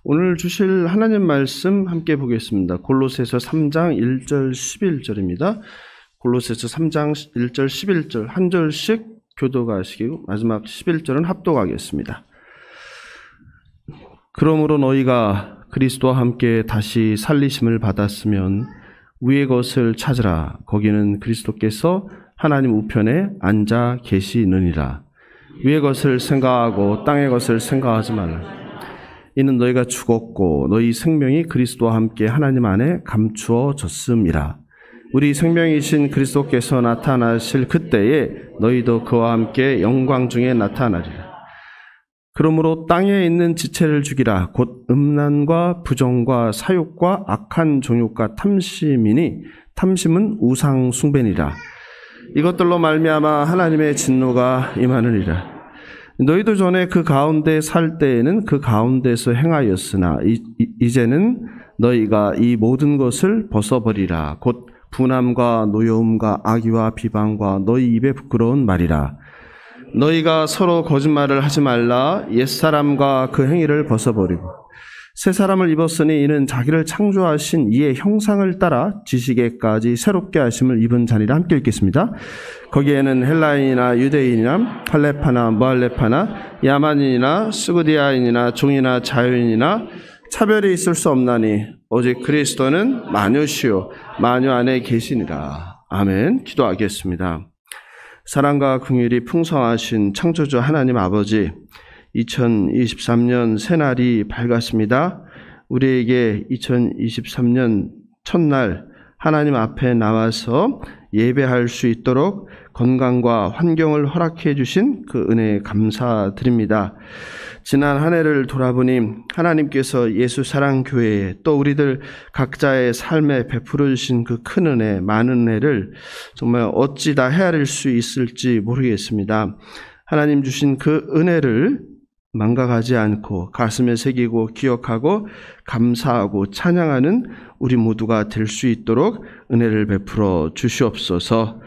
오늘 주실 하나님 말씀 함께 보겠습니다. 골로새서 3장 1절 11절입니다. 골로새서 3장 1절 11절 한 절씩 교독하시고 마지막 11절은 합독하겠습니다. 그러므로 너희가 그리스도와 함께 다시 살리심을 받았으면 위의 것을 찾으라. 거기는 그리스도께서 하나님 우편에 앉아 계시느니라. 위의 것을 생각하고 땅의 것을 생각하지 말라. 이는 너희가 죽었고 너희 생명이 그리스도와 함께 하나님 안에 감추어졌음이라. 우리 생명이신 그리스도께서 나타나실 그때에 너희도 그와 함께 영광 중에 나타나리라. 그러므로 땅에 있는 지체를 죽이라. 곧 음란과 부정과 사욕과 악한 정욕과 탐심이니 탐심은 우상 숭배니라. 이것들로 말미암아 하나님의 진노가 임하느니라. 너희도 전에 그 가운데 살 때에는 그 가운데서 행하였으나 이제는 너희가 이 모든 것을 벗어버리라. 곧 분함과 노여움과 악의와 비방과 너희 입에 부끄러운 말이라. 너희가 서로 거짓말을 하지 말라. 옛사람과 그 행위를 벗어버리고 새 사람을 입었으니 이는 자기를 창조하신 이의 형상을 따라 지식에까지 새롭게 하심을 입은 자니라. 함께 읽겠습니다. 거기에는 헬라인이나 유대인이나 할레파나 무할레파나 야만인이나 스구디아인이나 종이나 자유인이나 차별이 있을 수 없나니 오직 그리스도는 만유시요 만유 안에 계시니라. 아멘. 기도하겠습니다. 사랑과 긍휼이 풍성하신 창조주 하나님 아버지, 2023년 새날이 밝았습니다. 우리에게 2023년 첫날 하나님 앞에 나와서 예배할 수 있도록 건강과 환경을 허락해 주신 그 은혜에 감사드립니다. 지난 한 해를 돌아보니 하나님께서 예수사랑교회에 또 우리들 각자의 삶에 베풀어 주신 그 큰 은혜, 많은 은혜를 정말 어찌 다 헤아릴 수 있을지 모르겠습니다. 하나님 주신 그 은혜를 망각하지 않고 가슴에 새기고 기억하고 감사하고 찬양하는 우리 모두가 될 수 있도록 은혜를 베풀어 주시옵소서.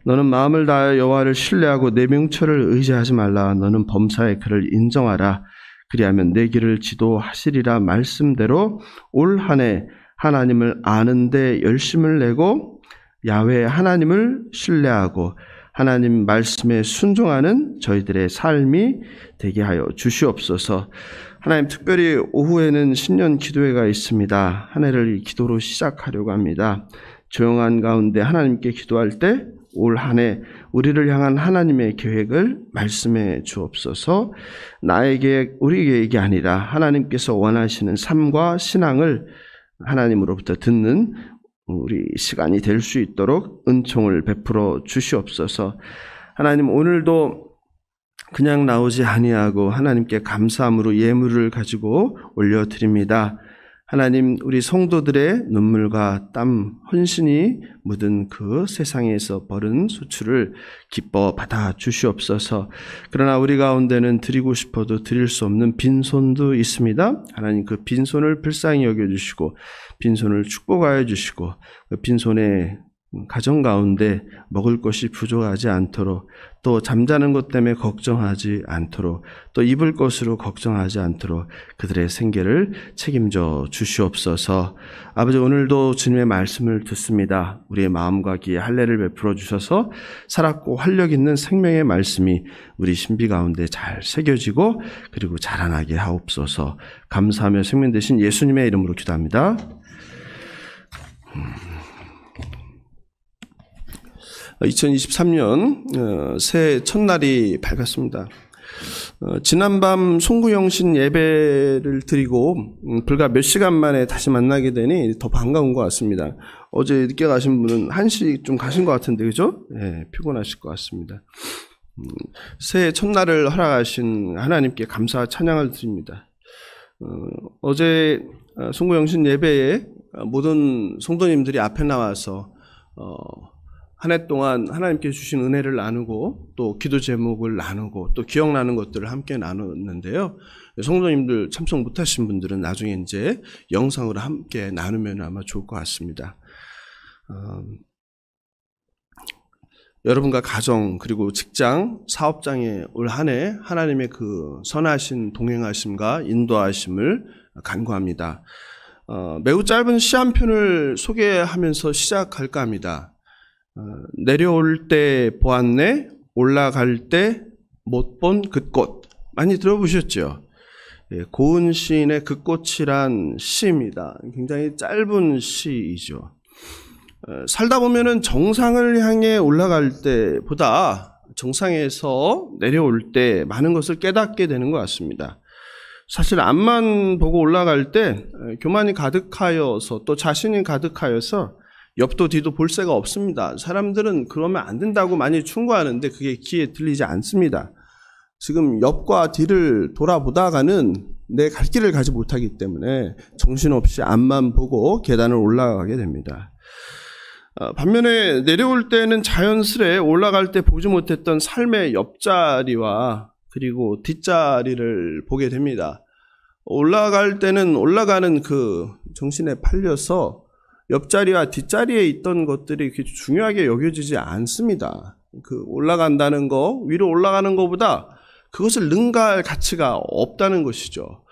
너는 마음을 다하여 여호와를 신뢰하고 내 명철을 의지하지 말라. 너는 범사의 그를 인정하라. 그리하면 내 길을 지도하시리라. 말씀대로 올 한 해 하나님을 아는데 열심을 내고 야훼 하나님을 신뢰하고 하나님 말씀에 순종하는 저희들의 삶이 되게 하여 주시옵소서. 하나님, 특별히 오후에는 신년 기도회가 있습니다. 한 해를 기도로 시작하려고 합니다. 조용한 가운데 하나님께 기도할 때 올 한 해 우리를 향한 하나님의 계획을 말씀해 주옵소서. 나의 계획, 우리 계획이 아니라 하나님께서 원하시는 삶과 신앙을 하나님으로부터 듣는 우리 시간이 될 수 있도록 은총을 베풀어 주시옵소서. 하나님, 오늘도 그냥 나오지 아니하고 하나님께 감사함으로 예물을 가지고 올려드립니다. 하나님, 우리 성도들의 눈물과 땀, 헌신이 묻은 그 세상에서 벌은 수출을 기뻐 받아 주시옵소서. 그러나 우리 가운데는 드리고 싶어도 드릴 수 없는 빈손도 있습니다. 하나님, 그 빈손을 불쌍히 여겨주시고 빈손을 축복하여 주시고 그 빈손에 가정 가운데 먹을 것이 부족하지 않도록, 또 잠자는 것 때문에 걱정하지 않도록, 또 입을 것으로 걱정하지 않도록 그들의 생계를 책임져 주시옵소서. 아버지, 오늘도 주님의 말씀을 듣습니다. 우리의 마음과 귀에 할례를 베풀어 주셔서 살았고 활력 있는 생명의 말씀이 우리 신비 가운데 잘 새겨지고 그리고 자라나게 하옵소서. 감사하며 생명 되신 예수님의 이름으로 기도합니다. 2023년 새해 첫날이 밝았습니다. 지난밤 송구영신 예배를 드리고 불과 몇 시간 만에 다시 만나게 되니 더 반가운 것 같습니다. 어제 늦게 가신 분은 1시 좀 가신 것 같은데, 그죠? 네, 피곤하실 것 같습니다. 새해 첫날을 허락하신 하나님께 감사와 찬양을 드립니다. 어제 송구영신 예배에 모든 성도님들이 앞에 나와서 한 해 동안 하나님께 주신 은혜를 나누고 또 기도 제목을 나누고 또 기억나는 것들을 함께 나눴는데요. 성도님들 참석 못하신 분들은 나중에 이제 영상으로 함께 나누면 아마 좋을 것 같습니다. 여러분과 가정 그리고 직장, 사업장에 올 한 해 하나님의 그 선하신 동행하심과 인도하심을 간구합니다. 매우 짧은 시 한 편을 소개하면서 시작할까 합니다. 내려올 때 보았네, 올라갈 때 못 본 그 꽃. 많이 들어보셨죠? 고은 시인의 그 꽃이란 시입니다. 굉장히 짧은 시이죠. 살다 보면은 정상을 향해 올라갈 때보다 정상에서 내려올 때 많은 것을 깨닫게 되는 것 같습니다. 사실 앞만 보고 올라갈 때 교만이 가득하여서 또 자신이 가득하여서 옆도 뒤도 볼 새가 없습니다. 사람들은 그러면 안 된다고 많이 충고하는데 그게 귀에 들리지 않습니다. 지금 옆과 뒤를 돌아보다가는 내 갈 길을 가지 못하기 때문에 정신없이 앞만 보고 계단을 올라가게 됩니다. 반면에 내려올 때는 자연스레 올라갈 때 보지 못했던 삶의 옆자리와 그리고 뒷자리를 보게 됩니다. 올라갈 때는 올라가는 그 정신에 팔려서 옆자리와 뒷자리에 있던 것들이 그렇게 중요하게 여겨지지 않습니다. 그 올라간다는 거, 위로 올라가는 것보다 그것을 능가할 가치가 없다는 것이죠.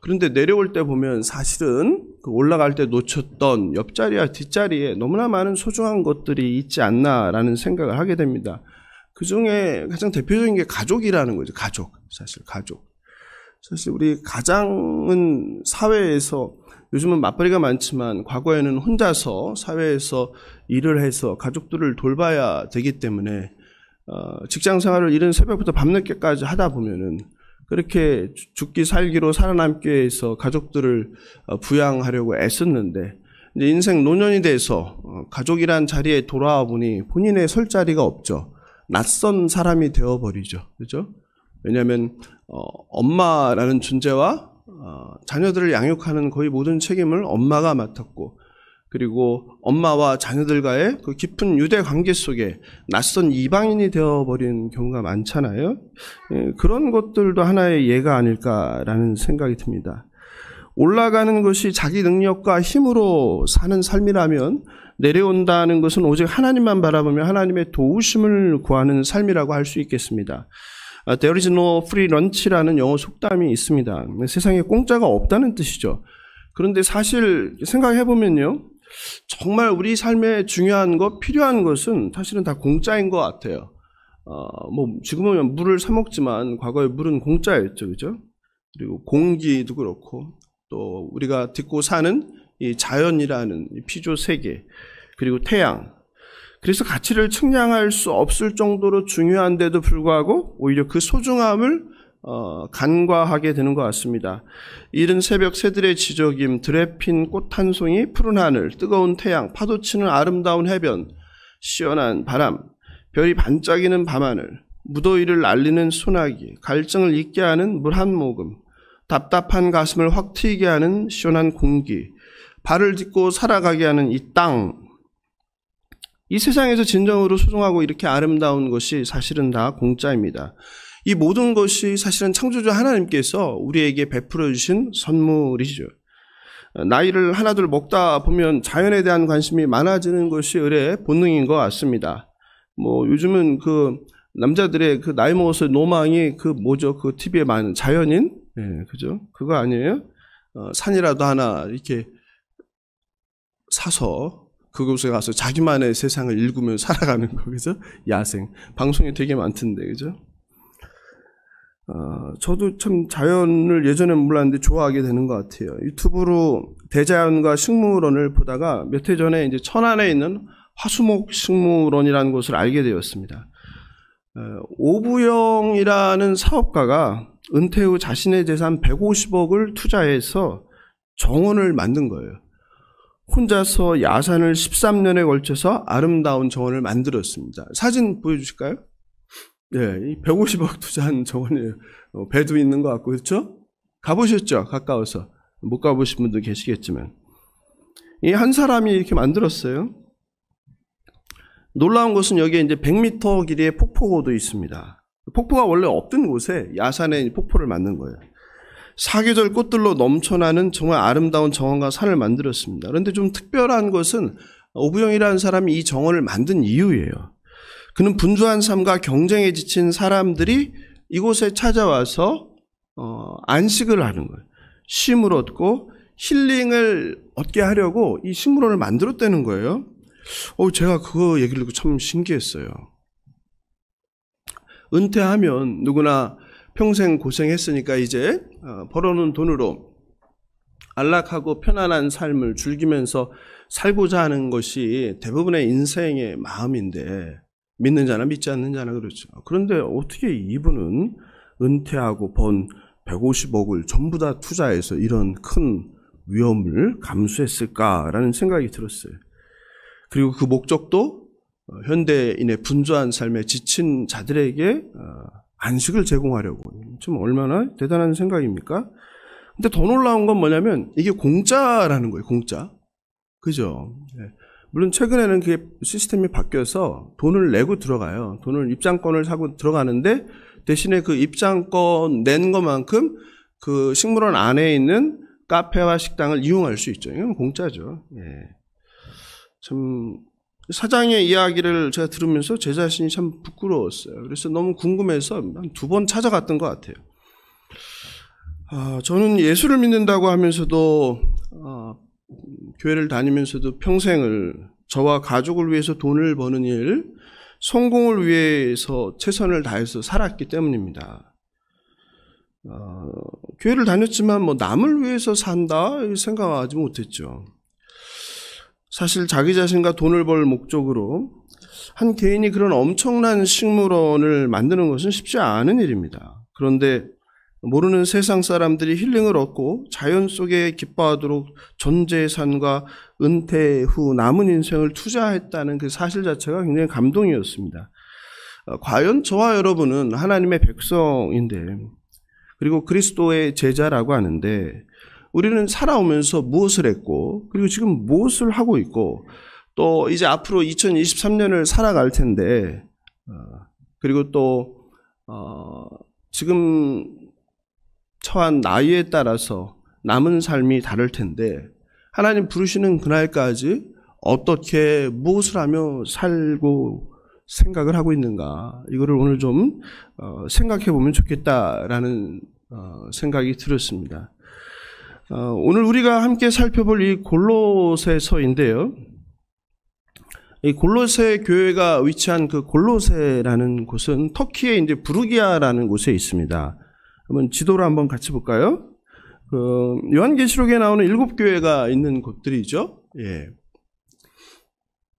그런데 내려올 때 보면 사실은 그 올라갈 때 놓쳤던 옆자리와 뒷자리에 너무나 많은 소중한 것들이 있지 않나라는 생각을 하게 됩니다. 그 중에 가장 대표적인 게 가족이라는 거죠. 가족. 사실 우리 가장은 사회에서 요즘은 맞벌이가 많지만 과거에는 혼자서 사회에서 일을 해서 가족들을 돌봐야 되기 때문에 직장 생활을 이른 새벽부터 밤늦게까지 하다 보면은 그렇게 죽기 살기로 살아남기 위해서 가족들을 부양하려고 애썼는데 이제 인생 노년이 돼서 가족이란 자리에 돌아와 보니 본인의 설 자리가 없죠. 낯선 사람이 되어버리죠. 그렇죠? 왜냐하면 엄마라는 존재와 자녀들을 양육하는 거의 모든 책임을 엄마가 맡았고 그리고 엄마와 자녀들과의 그 깊은 유대 관계 속에 낯선 이방인이 되어버린 경우가 많잖아요. 그런 것들도 하나의 예가 아닐까라는 생각이 듭니다. 올라가는 것이 자기 능력과 힘으로 사는 삶이라면 내려온다는 것은 오직 하나님만 바라보며 하나님의 도우심을 구하는 삶이라고 할 수 있겠습니다. There is no free lunch라는 영어 속담이 있습니다. 세상에 공짜가 없다는 뜻이죠. 그런데 사실 생각해보면요. 정말 우리 삶에 중요한 것, 필요한 것은 사실은 다 공짜인 것 같아요. 지금은 물을 사 먹지만 과거에 물은 공짜였죠. 그죠? 그리고 공기도 그렇고 또 우리가 딛고 사는 이 자연이라는 이 피조 세계 그리고 태양. 그래서 가치를 측량할 수 없을 정도로 중요한데도 불구하고 오히려 그 소중함을 간과하게 되는 것 같습니다. 이른 새벽 새들의 지저귐, 들에 핀 꽃 한 송이, 푸른 하늘, 뜨거운 태양, 파도 치는 아름다운 해변, 시원한 바람, 별이 반짝이는 밤하늘, 무더위를 날리는 소나기, 갈증을 잊게 하는 물 한 모금, 답답한 가슴을 확 트이게 하는 시원한 공기, 발을 딛고 살아가게 하는 이 땅, 이 세상에서 진정으로 소중하고 이렇게 아름다운 것이 사실은 다 공짜입니다. 이 모든 것이 사실은 창조주 하나님께서 우리에게 베풀어 주신 선물이죠. 나이를 하나둘 먹다 보면 자연에 대한 관심이 많아지는 것이 의례의 본능인 것 같습니다. 요즘은 그 남자들의 그 나이 먹어서 노망이 그 TV에 많은 자연인? 그죠? 그거 아니에요? 산이라도 하나 이렇게 사서 그곳에 가서 자기만의 세상을 일구며 살아가는 거, 그죠? 야생. 방송이 되게 많던데, 그죠? 저도 참 자연을 예전엔 몰랐는데 좋아하게 되는 것 같아요. 유튜브로 대자연과 식물원을 보다가 몇 해 전에 이제 천안에 있는 화수목 식물원이라는 곳을 알게 되었습니다. 오부영이라는 사업가가 은퇴 후 자신의 재산 150억을 투자해서 정원을 만든 거예요. 혼자서 야산을 13년에 걸쳐서 아름다운 정원을 만들었습니다. 사진 보여주실까요? 네, 이 150억 투자한 정원이에요. 배도 있는 것 같고, 그렇죠? 가보셨죠? 가까워서. 못 가보신 분도 계시겠지만. 이 한 사람이 이렇게 만들었어요. 놀라운 것은 여기에 이제 100m 길이의 폭포도 있습니다. 폭포가 원래 없던 곳에 야산에 폭포를 만든 거예요. 사계절 꽃들로 넘쳐나는 정말 아름다운 정원과 산을 만들었습니다. 그런데 좀 특별한 것은 오부영이라는 사람이 이 정원을 만든 이유예요. 그는 분주한 삶과 경쟁에 지친 사람들이 이곳에 찾아와서 안식을 하는 거예요. 쉼을 얻고 힐링을 얻게 하려고 이 식물원을 만들었다는 거예요. 제가 그거 얘기를 듣고 참 신기했어요. 은퇴하면 누구나 평생 고생했으니까 이제 벌어놓은 돈으로 안락하고 편안한 삶을 즐기면서 살고자 하는 것이 대부분의 인생의 마음인데, 믿는 자나 믿지 않는 자나 그렇죠. 그런데 어떻게 이분은 은퇴하고 번 150억을 전부 다 투자해서 이런 큰 위험을 감수했을까라는 생각이 들었어요. 그리고 그 목적도 현대인의 분주한 삶에 지친 자들에게 안식을 제공하려고. 좀 얼마나 대단한 생각입니까? 근데 더 놀라운 건 뭐냐면 이게 공짜라는 거예요. 공짜. 그죠? 네. 물론 최근에는 그게 시스템이 바뀌어서 돈을 내고 들어가요. 입장권을 사고 들어가는데 대신에 그 입장권 낸 것만큼 그 식물원 안에 있는 카페와 식당을 이용할 수 있죠. 이건 공짜죠. 예. 참 사장의 이야기를 제가 들으면서 제 자신이 참 부끄러웠어요. 그래서 너무 궁금해서 한 2번 찾아갔던 것 같아요. 저는 예수를 믿는다고 하면서도 교회를 다니면서도 평생을 저와 가족을 위해서 돈을 버는 일, 성공을 위해서 최선을 다해서 살았기 때문입니다. 교회를 다녔지만 남을 위해서 산다 생각하지 못했죠. 사실 자기 자신과 돈을 벌 목적으로 한 개인이 그런 엄청난 식물원을 만드는 것은 쉽지 않은 일입니다. 그런데 모르는 세상 사람들이 힐링을 얻고 자연 속에 기뻐하도록 전 재산과 은퇴 후 남은 인생을 투자했다는 그 사실 자체가 굉장히 감동이었습니다. 과연 저와 여러분은 하나님의 백성인데, 그리고 그리스도의 제자라고 하는데, 우리는 살아오면서 무엇을 했고, 그리고 지금 무엇을 하고 있고, 또 이제 앞으로 2023년을 살아갈 텐데, 그리고 또 지금 처한 나이에 따라서 남은 삶이 다를 텐데, 하나님 부르시는 그날까지 어떻게 무엇을 하며 살고 생각을 하고 있는가, 이거를 오늘 좀 생각해 보면 좋겠다라는 생각이 들었습니다. 오늘 우리가 함께 살펴볼 이 골로새서인데요. 이 골로새 교회가 위치한 그 골로새라는 곳은 터키의 이제 부르기아라는 곳에 있습니다. 한번 지도를 한번 같이 볼까요? 요한계시록에 나오는 7교회가 있는 곳들이죠. 예.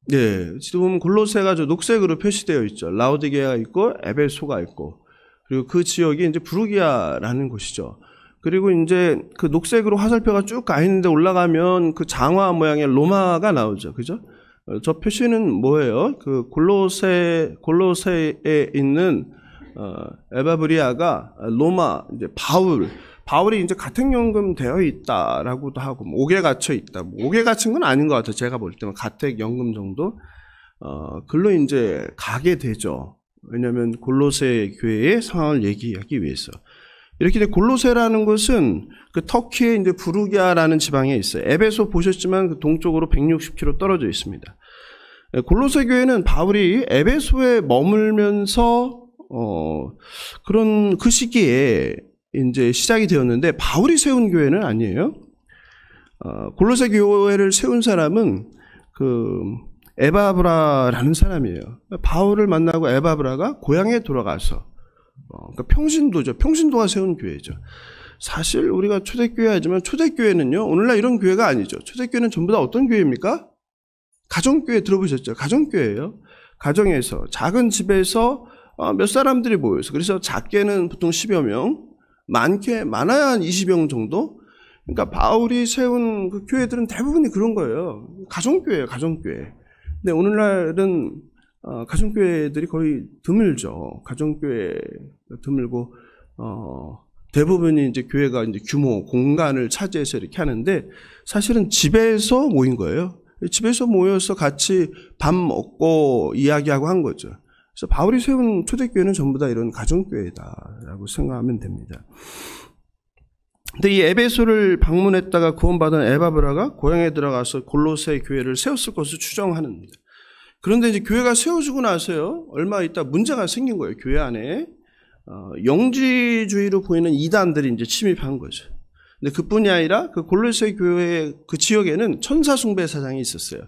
네. 지도 보면 골로새가 저 녹색으로 표시되어 있죠. 라오디게아가 있고, 에베소가 있고, 그리고 그 지역이 이제 부르기아라는 곳이죠. 그리고 이제 그 녹색으로 화살표가 쭉 가 있는데 올라가면 그 장화 모양의 로마가 나오죠. 그죠? 저 표시는 뭐예요? 그 골로새에 있는 에바브리아가 로마, 이제 바울이 이제 가택연금 되어 있다라고도 하고, 옥에 갇혀 있다. 옥에 갇힌 건 아닌 것 같아요. 제가 볼 때는 가택연금 정도. 글로 이제 가게 되죠. 왜냐하면 골로새 교회의 상황을 얘기하기 위해서. 이렇게 골로새라는 곳은 그 터키의 이제 부르기아라는 지방에 있어요. 에베소 보셨지만 그 동쪽으로 160km 떨어져 있습니다. 골로새 교회는 바울이 에베소에 머물면서 그런 그 시기에 이제 시작이 되었는데, 바울이 세운 교회는 아니에요. 골로새 교회를 세운 사람은 그 에바브라라는 사람이에요. 바울을 만나고 에바브라가 고향에 돌아가서 그러니까 평신도죠. 평신도가 세운 교회죠. 사실 우리가 초대교회 하지만 초대교회는요, 오늘날 이런 교회가 아니죠. 초대교회는 전부 다 어떤 교회입니까? 가정교회 들어보셨죠? 가정교회예요. 가정에서, 작은 집에서 몇 사람들이 모여서, 그래서 작게는 보통 10여 명, 많아야 한 20명 정도? 그러니까 바울이 세운 그 교회들은 대부분이 그런 거예요. 가정교회예요, 가정교회. 근데 오늘날은 가정교회들이 거의 드물죠. 가정교회가 드물고, 대부분이 이제 교회가 이제 규모, 공간을 차지해서 이렇게 하는데, 사실은 집에서 모인 거예요. 집에서 모여서 같이 밥 먹고 이야기하고 한 거죠. 그래서 바울이 세운 초대교회는 전부 다 이런 가정교회다라고 생각하면 됩니다. 근데 이 에베소를 방문했다가 구원받은 에바브라가 고향에 들어가서 골로새 교회를 세웠을 것을 추정하는, 그런데 이제 교회가 세워지고 나서요, 얼마 있다 문제가 생긴 거예요. 교회 안에 영지주의로 보이는 이단들이 이제 침입한 거죠. 근데 그뿐이 아니라 그 골로새 교회 그 지역에는 천사 숭배 사상이 있었어요.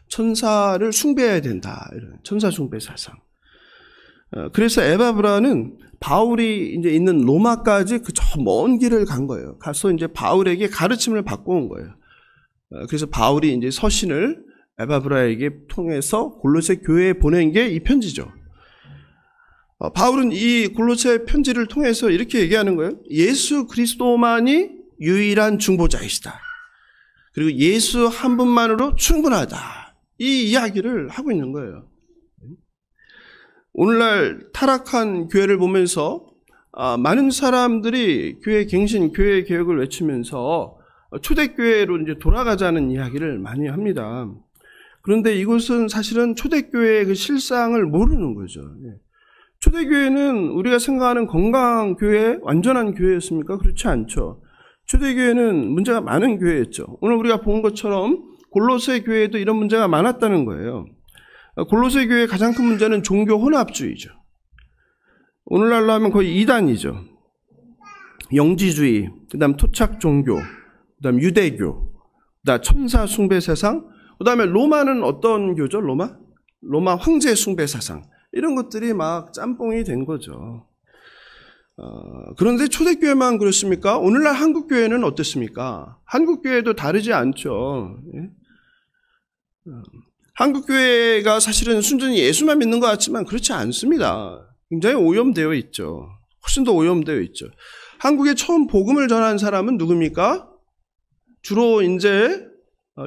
천사를 숭배해야 된다, 이런 천사 숭배 사상. 그래서 에바브라는 바울이 이제 있는 로마까지 그 저 먼 길을 간 거예요. 가서 이제 바울에게 가르침을 받고 온 거예요. 그래서 바울이 이제 서신을 에바브라에게 통해서 골로새 교회에 보낸 게 이 편지죠. 바울은 이 골로새 편지를 통해서 이렇게 얘기하는 거예요. 예수 그리스도만이 유일한 중보자이시다. 그리고 예수 한 분만으로 충분하다. 이 이야기를 하고 있는 거예요. 오늘날 타락한 교회를 보면서 많은 사람들이 교회 갱신, 교회 개혁을 외치면서 초대교회로 이제 돌아가자는 이야기를 많이 합니다. 그런데 이것은 사실은 초대교회의 그 실상을 모르는 거죠. 초대교회는 우리가 생각하는 건강한 교회, 완전한 교회였습니까? 그렇지 않죠. 초대교회는 문제가 많은 교회였죠. 오늘 우리가 본 것처럼 골로새 교회에도 이런 문제가 많았다는 거예요. 골로새 교회의 가장 큰 문제는 종교 혼합주의죠. 오늘날로 하면 거의 이단이죠. 영지주의, 그 다음 토착 종교, 그 다음 유대교, 그 다음 천사 숭배 세상, 그 다음에 로마는 어떤 교죠? 로마 황제 숭배 사상. 이런 것들이 막 짬뽕이 된 거죠. 그런데 초대교회만 그렇습니까? 오늘날 한국교회는 어떻습니까? 한국교회도 다르지 않죠. 한국교회가 사실은 순전히 예수만 믿는 것 같지만 그렇지 않습니다. 굉장히 오염되어 있죠. 훨씬 더 오염되어 있죠. 한국에 처음 복음을 전한 사람은 누굽니까? 주로 이제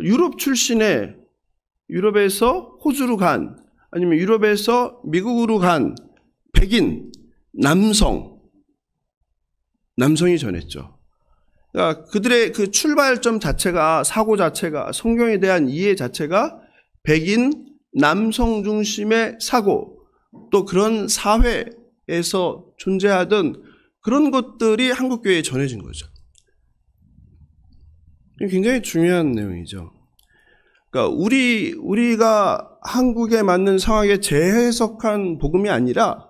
유럽 출신의, 유럽에서 호주로 간, 아니면 유럽에서 미국으로 간 백인, 남성이 전했죠. 그러니까 그들의 그 출발점 자체가, 사고 자체가, 성경에 대한 이해 자체가 백인, 남성 중심의 사고, 또 그런 사회에서 존재하던 그런 것들이 한국교회에 전해진 거죠. 굉장히 중요한 내용이죠. 그러니까 우리가 한국에 맞는 상황에 재해석한 복음이 아니라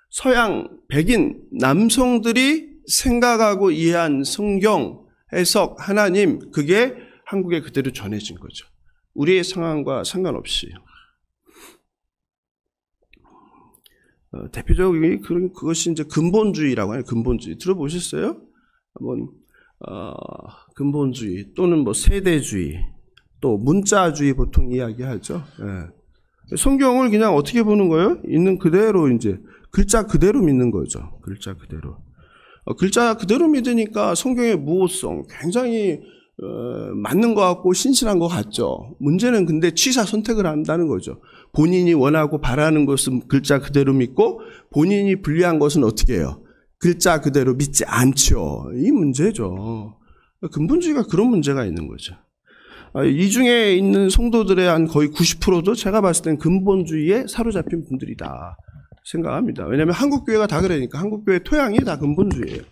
서양 백인 남성들이 생각하고 이해한 성경 해석 하나님, 그게 한국에 그대로 전해진 거죠. 우리의 상황과 상관없이. 대표적인 그것이 이제 근본주의라고 해요. 근본주의 들어보셨어요? 한번 근본주의 또는 뭐 세대주의, 또 문자주의 보통 이야기하죠. 성경을 그냥 어떻게 보는 거예요? 있는 그대로 이제 글자 그대로 믿는 거죠. 글자 그대로. 글자 그대로 믿으니까 성경의 무호성 굉장히 맞는 것 같고 신실한 것 같죠. 문제는 근데 취사 선택을 한다는 거죠. 본인이 원하고 바라는 것은 글자 그대로 믿고 본인이 불리한 것은 어떻게 해요? 글자 그대로 믿지 않죠. 이 문제죠. 근본주의가 그런 문제가 있는 거죠. 이 중에 있는 성도들의 한 거의 90%도 제가 봤을 땐 근본주의에 사로잡힌 분들이다 생각합니다. 왜냐하면 한국교회가 다 그러니까. 한국교회 토양이 다 근본주의예요.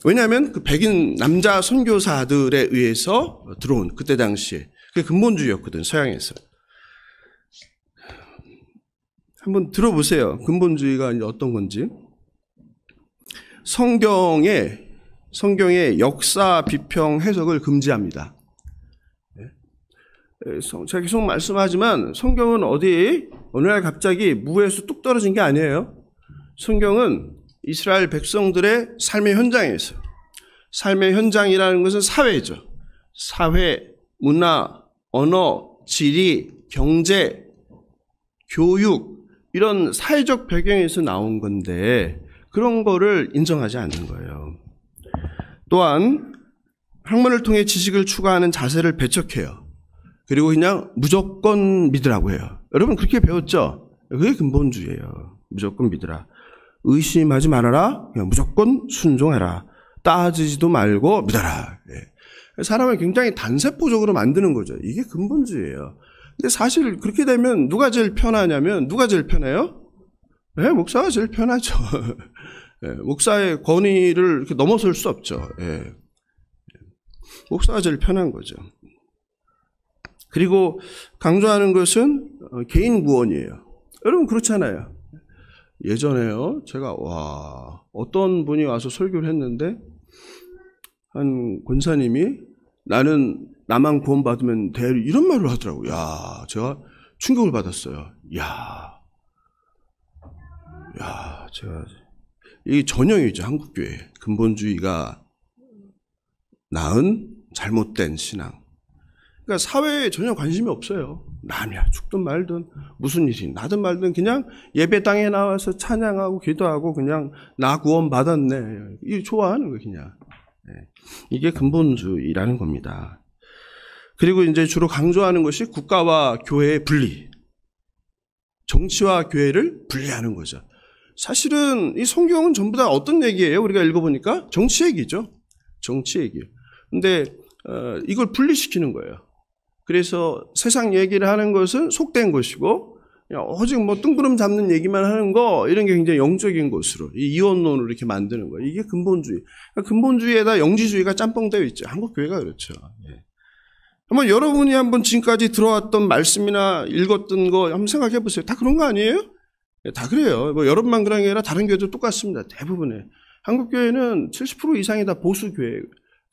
왜냐하면 그 백인 남자 선교사들에 의해서 들어온, 그때 당시에 그게 근본주의였거든, 서양에서. 한번 들어보세요. 근본주의가 이제 어떤 건지. 성경의 역사 비평 해석을 금지합니다. 제가 계속 말씀하지만 성경은 어느 날 갑자기 무에서 뚝 떨어진 게 아니에요. 성경은 이스라엘 백성들의 삶의 현장에 있어요. 삶의 현장이라는 것은 사회죠. 사회, 문화, 언어, 지리, 경제, 교육, 이런 사회적 배경에서 나온 건데 그런 거를 인정하지 않는 거예요. 또한 학문을 통해 지식을 추구하는 자세를 배척해요. 그리고 그냥 무조건 믿으라고 해요. 여러분 그렇게 배웠죠? 그게 근본주의예요. 무조건 믿으라. 의심하지 말아라. 그냥 무조건 순종해라. 따지지도 말고 믿어라. 사람을 굉장히 단세포적으로 만드는 거죠. 이게 근본주의예요. 근데 사실 그렇게 되면 누가 제일 편하냐면, 누가 제일 편해요? 목사가 제일 편하죠. 목사의 권위를 이렇게 넘어설 수 없죠. 목사가 제일 편한 거죠. 그리고 강조하는 것은 개인 구원이에요. 여러분 그렇잖아요. 예전에요. 제가 어떤 분이 와서 설교를 했는데 한 권사님이 나만 구원받으면 돼 이런 말을 하더라고요. 제가 충격을 받았어요. 제가 이게 전형이죠. 한국교회 근본주의가 낳은 잘못된 신앙. 그러니까 사회에 전혀 관심이 없어요. 남이야 죽든 말든 무슨 일이 나든 말든 그냥 예배당에 나와서 찬양하고 기도하고 그냥 나 구원 받았네. 이게 좋아하는 거예요, 그냥. 이게 근본주의라는 겁니다. 그리고 이제 주로 강조하는 것이 국가와 교회의 분리, 정치와 교회를 분리하는 거죠. 사실은 이 성경은 전부 다 어떤 얘기예요? 우리가 읽어보니까 정치 얘기죠. 정치 얘기예요. 근데 이걸 분리시키는 거예요. 그래서 세상 얘기를 하는 것은 속된 것이고 오직 뜬구름 잡는 얘기만 하는 거 이런 게 굉장히 영적인 것으로 이 이원론으로 이렇게 만드는 거예요. 이게 근본주의. 근본주의에다 영지주의가 짬뽕되어 있죠. 한국 교회가 그렇죠. 한번 여러분이 한번 지금까지 들어왔던 말씀이나 읽었던 거 한번 생각해 보세요. 다 그런 거 아니에요? 다 그래요. 여러분만 그런 게 아니라 다른 교회도 똑같습니다. 대부분의 한국 교회는 70% 이상이 다 보수 교회예요.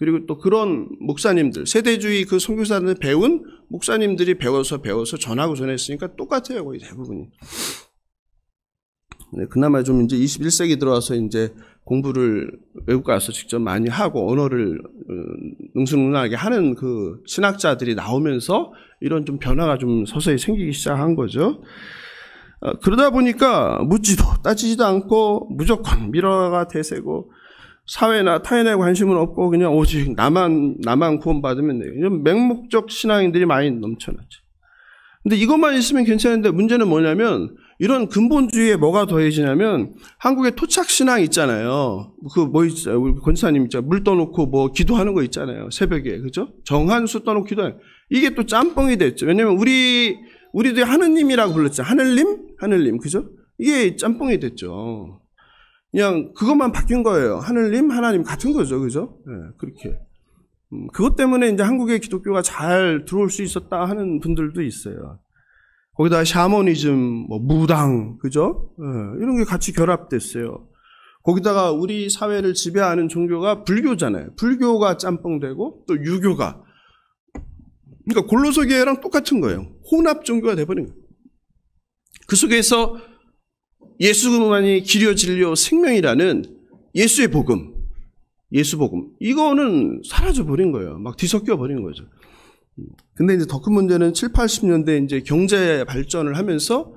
그리고 또 그런 목사님들, 세대주의 그 선교사들 배운 목사님들이 배워서 전하고 전했으니까 똑같아요, 거의 대부분이. 그나마 좀 이제 21세기 들어와서 이제 공부를 외국 가서 직접 많이 하고 언어를 능수능란하게 하는 그 신학자들이 나오면서 이런 좀 변화가 좀 서서히 생기기 시작한 거죠. 그러다 보니까 묻지도 따지지도 않고 무조건 미러가 대세고 사회나 타인에 관심은 없고 그냥 오직 나만 구원받으면 돼요. 이런 맹목적 신앙인들이 많이 넘쳐났죠. 근데 이것만 있으면 괜찮은데 문제는 뭐냐면 이런 근본주의에 뭐가 더해지냐면 한국의 토착 신앙 있잖아요. 있어요? 우리 권사님 있잖아요. 물 떠놓고 기도하는 거 있잖아요. 새벽에. 그죠? 정한수 떠놓고 기도해요. 이게 또 짬뽕이 됐죠. 왜냐면 우리도 하느님이라고 불렀죠. 하늘님. 그죠? 이게 짬뽕이 됐죠. 그냥 그것만 바뀐 거예요. 하늘님, 하나님 같은 거죠. 그죠? 그렇게. 그것 때문에 이제 한국의 기독교가 잘 들어올 수 있었다 하는 분들도 있어요. 거기다 샤머니즘, 무당, 그죠? 이런 게 같이 결합됐어요. 거기다가 우리 사회를 지배하는 종교가 불교잖아요. 불교가 짬뽕되고 또 유교가. 그러니까 골로새 교회랑 똑같은 거예요. 혼합 종교가 돼버린 거예요. 그 속에서 예수만이 길이요 진리요 생명이라는 예수의 복음, 예수복음 이거는 사라져버린 거예요. 막 뒤섞여 버린 거죠. 근데 이제 더 큰 문제는 7, 80년대 이제 경제 발전을 하면서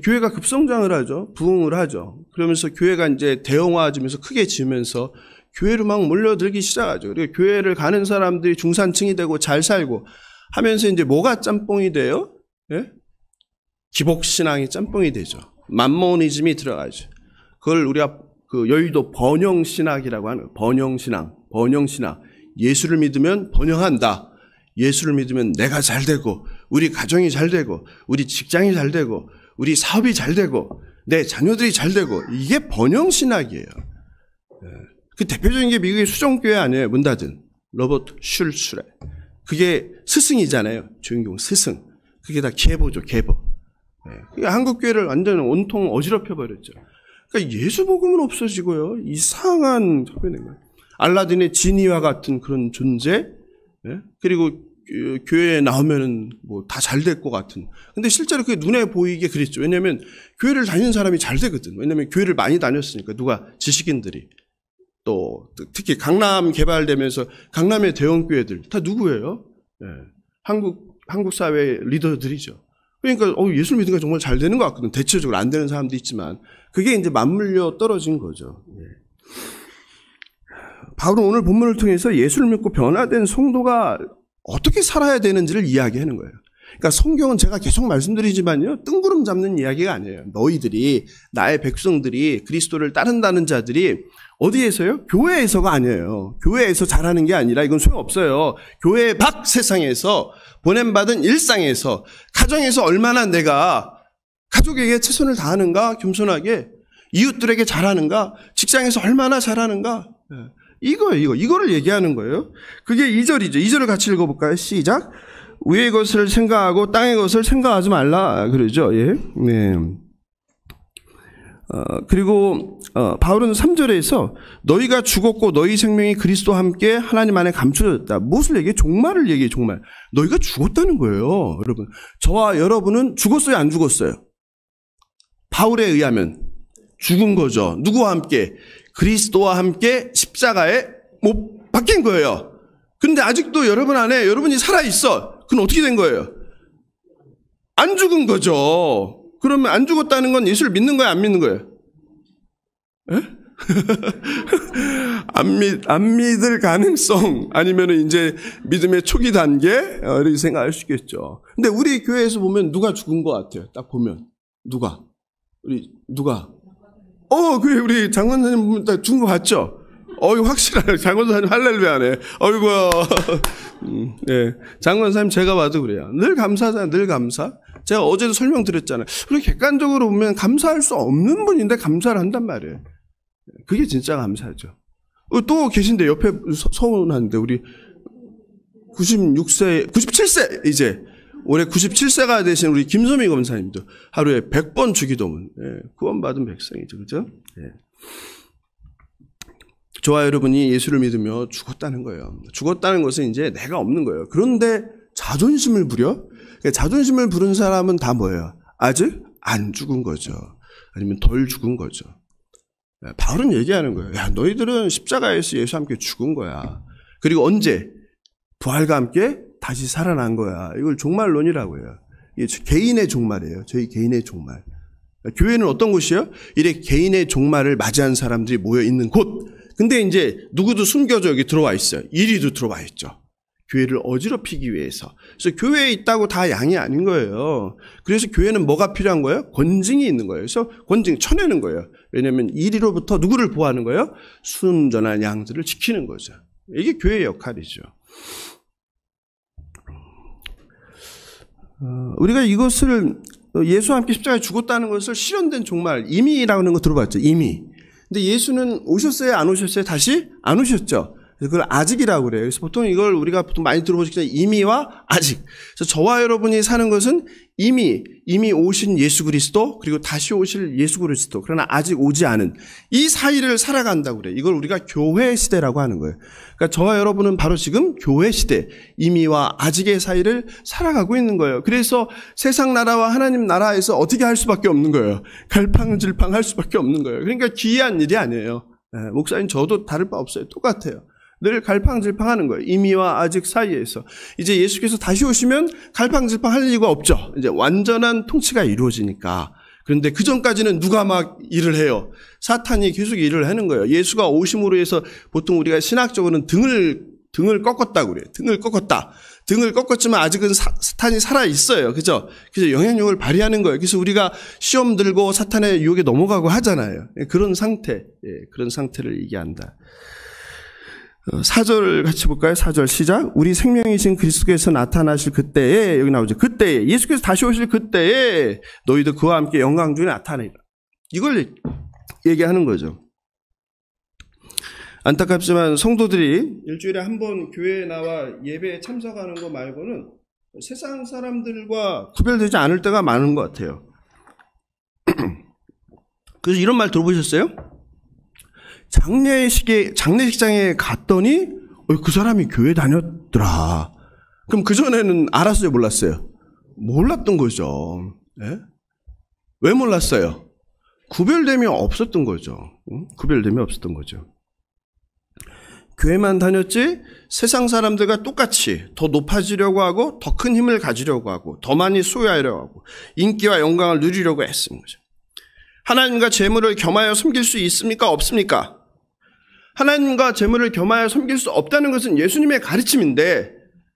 교회가 급성장을 하죠. 부흥을 하죠. 그러면서 교회가 이제 대형화지면서 크게 지면서 교회로 막 몰려들기 시작하죠. 그리고 교회를 가는 사람들이 중산층이 되고 잘 살고 하면서 이제 뭐가 짬뽕이 돼요? 기복신앙이 짬뽕이 되죠. 만모니즘이 들어가죠. 그걸 우리가 그 여의도 번영신학이라고 하는 번영신앙. 예수를 믿으면 번영한다. 예수를 믿으면 내가 잘 되고 우리 가정이 잘 되고 우리 직장이 잘 되고 우리 사업이 잘 되고 내 자녀들이 잘 되고 이게 번영신학이에요. 그 대표적인 게 미국의 수종교회 아니에요. 문 닫은 로버트 슐츠레. 그게 스승이잖아요. 주인공 스승. 그게 다 계보죠. 계보. 한국 교회를 완전 온통 어지럽혀 버렸죠. 그러니까 예수 복음은 없어지고요. 이상한 알라딘의 지니와 같은 그런 존재. 그리고 교회에 나오면은 다 잘 될 것 같은. 근데 실제로 그게 눈에 보이게 그랬죠. 왜냐하면 교회를 다니는 사람이 잘 되거든. 왜냐하면 교회를 많이 다녔으니까 누가 지식인들이. 또 특히 강남 개발되면서 강남의 대형 교회들 다 누구예요? 한국 사회 리더들이죠. 그러니까 예수 믿으니까 정말 잘 되는 것 같거든. 대체적으로 안 되는 사람도 있지만 그게 이제 맞물려 떨어진 거죠. 바울은 오늘 본문을 통해서 예수를 믿고 변화된 성도가 어떻게 살아야 되는지를 이야기하는 거예요. 그러니까 성경은 제가 계속 말씀드리지만요. 뜬구름 잡는 이야기가 아니에요. 너희들이 나의 백성들이 그리스도를 따른다는 자들이 어디에서요? 교회에서가 아니에요. 교회에서 잘하는 게 아니라 이건 소용없어요. 교회 밖 세상에서 보냄받은 일상에서 가정에서 얼마나 내가 가족에게 최선을 다하는가 겸손하게 이웃들에게 잘하는가 직장에서 얼마나 잘하는가 이거예요. 이거를 얘기하는 거예요. 그게 2절이죠. 2절을 같이 읽어볼까요? 시작. 위의 것을 생각하고 땅의 것을 생각하지 말라 그러죠. 예. 네. 그리고 바울은 3절에서 너희가 죽었고 너희 생명이 그리스도와 함께 하나님 안에 감추어졌다. 무엇을 얘기해? 종말을 얘기해. 종말. 너희가 죽었다는 거예요. 여러분, 저와 여러분은 죽었어요, 안 죽었어요? 바울에 의하면 죽은 거죠. 누구와 함께? 그리스도와 함께 십자가에 못 박힌 거예요. 근데 아직도 여러분 안에 여러분이 살아있어. 그럼 어떻게 된 거예요? 안 죽은 거죠. 그러면 안 죽었다는 건 예수를 믿는 거예요, 안 믿는 거예요? 안 믿을 가능성, 아니면 이제 믿음의 초기 단계, 이렇게 생각할 수 있겠죠. 근데 우리 교회에서 보면 누가 죽은 것 같아요? 딱 보면. 누가? 그래, 우리 장관사님 보면 딱 죽은 것 같죠? 이거 확실하네. 장관사님 할렐루야네. 어이구야. 네. 장관사님 제가 봐도 그래요. 늘 감사하잖아요. 늘 감사. 제가 어제도 설명드렸잖아요. 우리 객관적으로 보면 감사할 수 없는 분인데 감사를 한단 말이에요. 그게 진짜 감사죠. 또 계신데 옆에 서운한데 우리 97세 이제 올해 97세가 되신 우리 김소미 검사님도 하루에 100번 주기도문, 구원받은 백성이죠. 그죠? 예. 저와 여러분이 예수를 믿으며 죽었다는 거예요. 죽었다는 것은 이제 내가 없는 거예요. 그런데 자존심을 부려? 자존심을 부른 사람은 다 뭐예요? 아직 안 죽은 거죠. 아니면 덜 죽은 거죠. 바울은 얘기하는 거예요. 야, 너희들은 십자가에서 예수와 함께 죽은 거야. 그리고 언제? 부활과 함께 다시 살아난 거야. 이걸 종말론이라고 해요. 이게 개인의 종말이에요. 저희 개인의 종말. 교회는 어떤 곳이에요? 이래 개인의 종말을 맞이한 사람들이 모여 있는 곳. 근데 이제 누구도 숨겨져 여기 들어와 있어요. 이리도 들어와 있죠. 교회를 어지럽히기 위해서. 그래서 교회에 있다고 다 양이 아닌 거예요. 그래서 교회는 뭐가 필요한 거예요? 권징이 있는 거예요. 그래서 권징 쳐내는 거예요. 왜냐하면 이리로부터 누구를 보호하는 거예요? 순전한 양들을 지키는 거죠. 이게 교회의 역할이죠. 우리가 이것을 예수와 함께 십자가에 죽었다는 것을 실현된 종말, 임의라는 거 들어봤죠? 임의. 근데 예수는 오셨어요? 안 오셨어요? 다시? 안 오셨죠? 그걸 아직이라고 그래요. 그래서 보통 이걸 우리가 보통 많이 들어보시겠지만 임의와 아직. 그래서 저와 여러분이 사는 것은 이미 오신 예수 그리스도, 그리고 다시 오실 예수 그리스도, 그러나 아직 오지 않은 이 사이를 살아간다고 그래요. 이걸 우리가 교회 시대라고 하는 거예요. 그러니까 저와 여러분은 바로 지금 교회 시대, 이미와 아직의 사이를 살아가고 있는 거예요. 그래서 세상 나라와 하나님 나라에서 어떻게 할 수밖에 없는 거예요. 갈팡질팡할 수밖에 없는 거예요. 그러니까 기이한 일이 아니에요. 목사님 저도 다를 바 없어요. 똑같아요. 늘 갈팡질팡하는 거예요. 이미와 아직 사이에서. 이제 예수께서 다시 오시면 갈팡질팡할 이유가 없죠. 이제 완전한 통치가 이루어지니까. 그런데 그 전까지는 누가 막 일을 해요? 사탄이 계속 일을 하는 거예요. 예수가 오심으로 해서 보통 우리가 신학적으로는 등을 꺾었다고 그래요. 등을 꺾었다. 등을 꺾었지만 아직은 사탄이 살아 있어요. 그죠? 그래서 영향력을 발휘하는 거예요. 그래서 우리가 시험 들고 사탄의 유혹에 넘어가고 하잖아요. 그런 상태, 그런 상태를 얘기한다. 4절 같이 볼까요? 4절 시작. 우리 생명이신 그리스도께서 나타나실 그때에, 여기 나오죠. 그때에, 예수께서 다시 오실 그때에 너희도 그와 함께 영광 중에 나타나리라. 이걸 얘기하는 거죠. 안타깝지만 성도들이 일주일에 한 번 교회에 나와 예배에 참석하는 거 말고는 세상 사람들과 구별되지 않을 때가 많은 것 같아요. 그래서 이런 말 들어보셨어요? 장례식장에 갔더니 그 사람이 교회 다녔더라. 그럼 그전에는 알았어요, 몰랐어요? 몰랐던 거죠. 네? 왜 몰랐어요? 구별됨이 없었던 거죠. 구별됨이 없었던 거죠. 교회만 다녔지 세상 사람들과 똑같이 더 높아지려고 하고 더 큰 힘을 가지려고 하고 더 많이 소유하려고 하고 인기와 영광을 누리려고 했습니다. 하나님과 재물을 겸하여 섬길 수 있습니까? 없습니까? 하나님과 재물을 겸하여 섬길 수 없다는 것은 예수님의 가르침인데,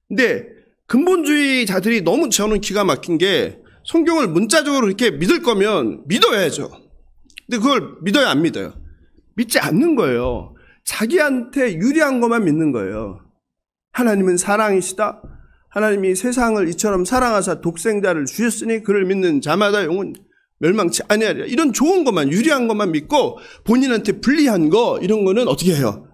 근데 근본주의자들이 너무 저는 기가 막힌 게 성경을 문자적으로 이렇게 믿을 거면 믿어야죠. 근데 그걸 믿어야 안 믿어요? 믿지 않는 거예요. 자기한테 유리한 것만 믿는 거예요. 하나님은 사랑이시다. 하나님이 세상을 이처럼 사랑하사 독생자를 주셨으니 그를 믿는 자마다 영원 멸망치 아니하리라. 이런 좋은 것만, 유리한 것만 믿고 본인한테 불리한 거, 이런 거는 어떻게 해요?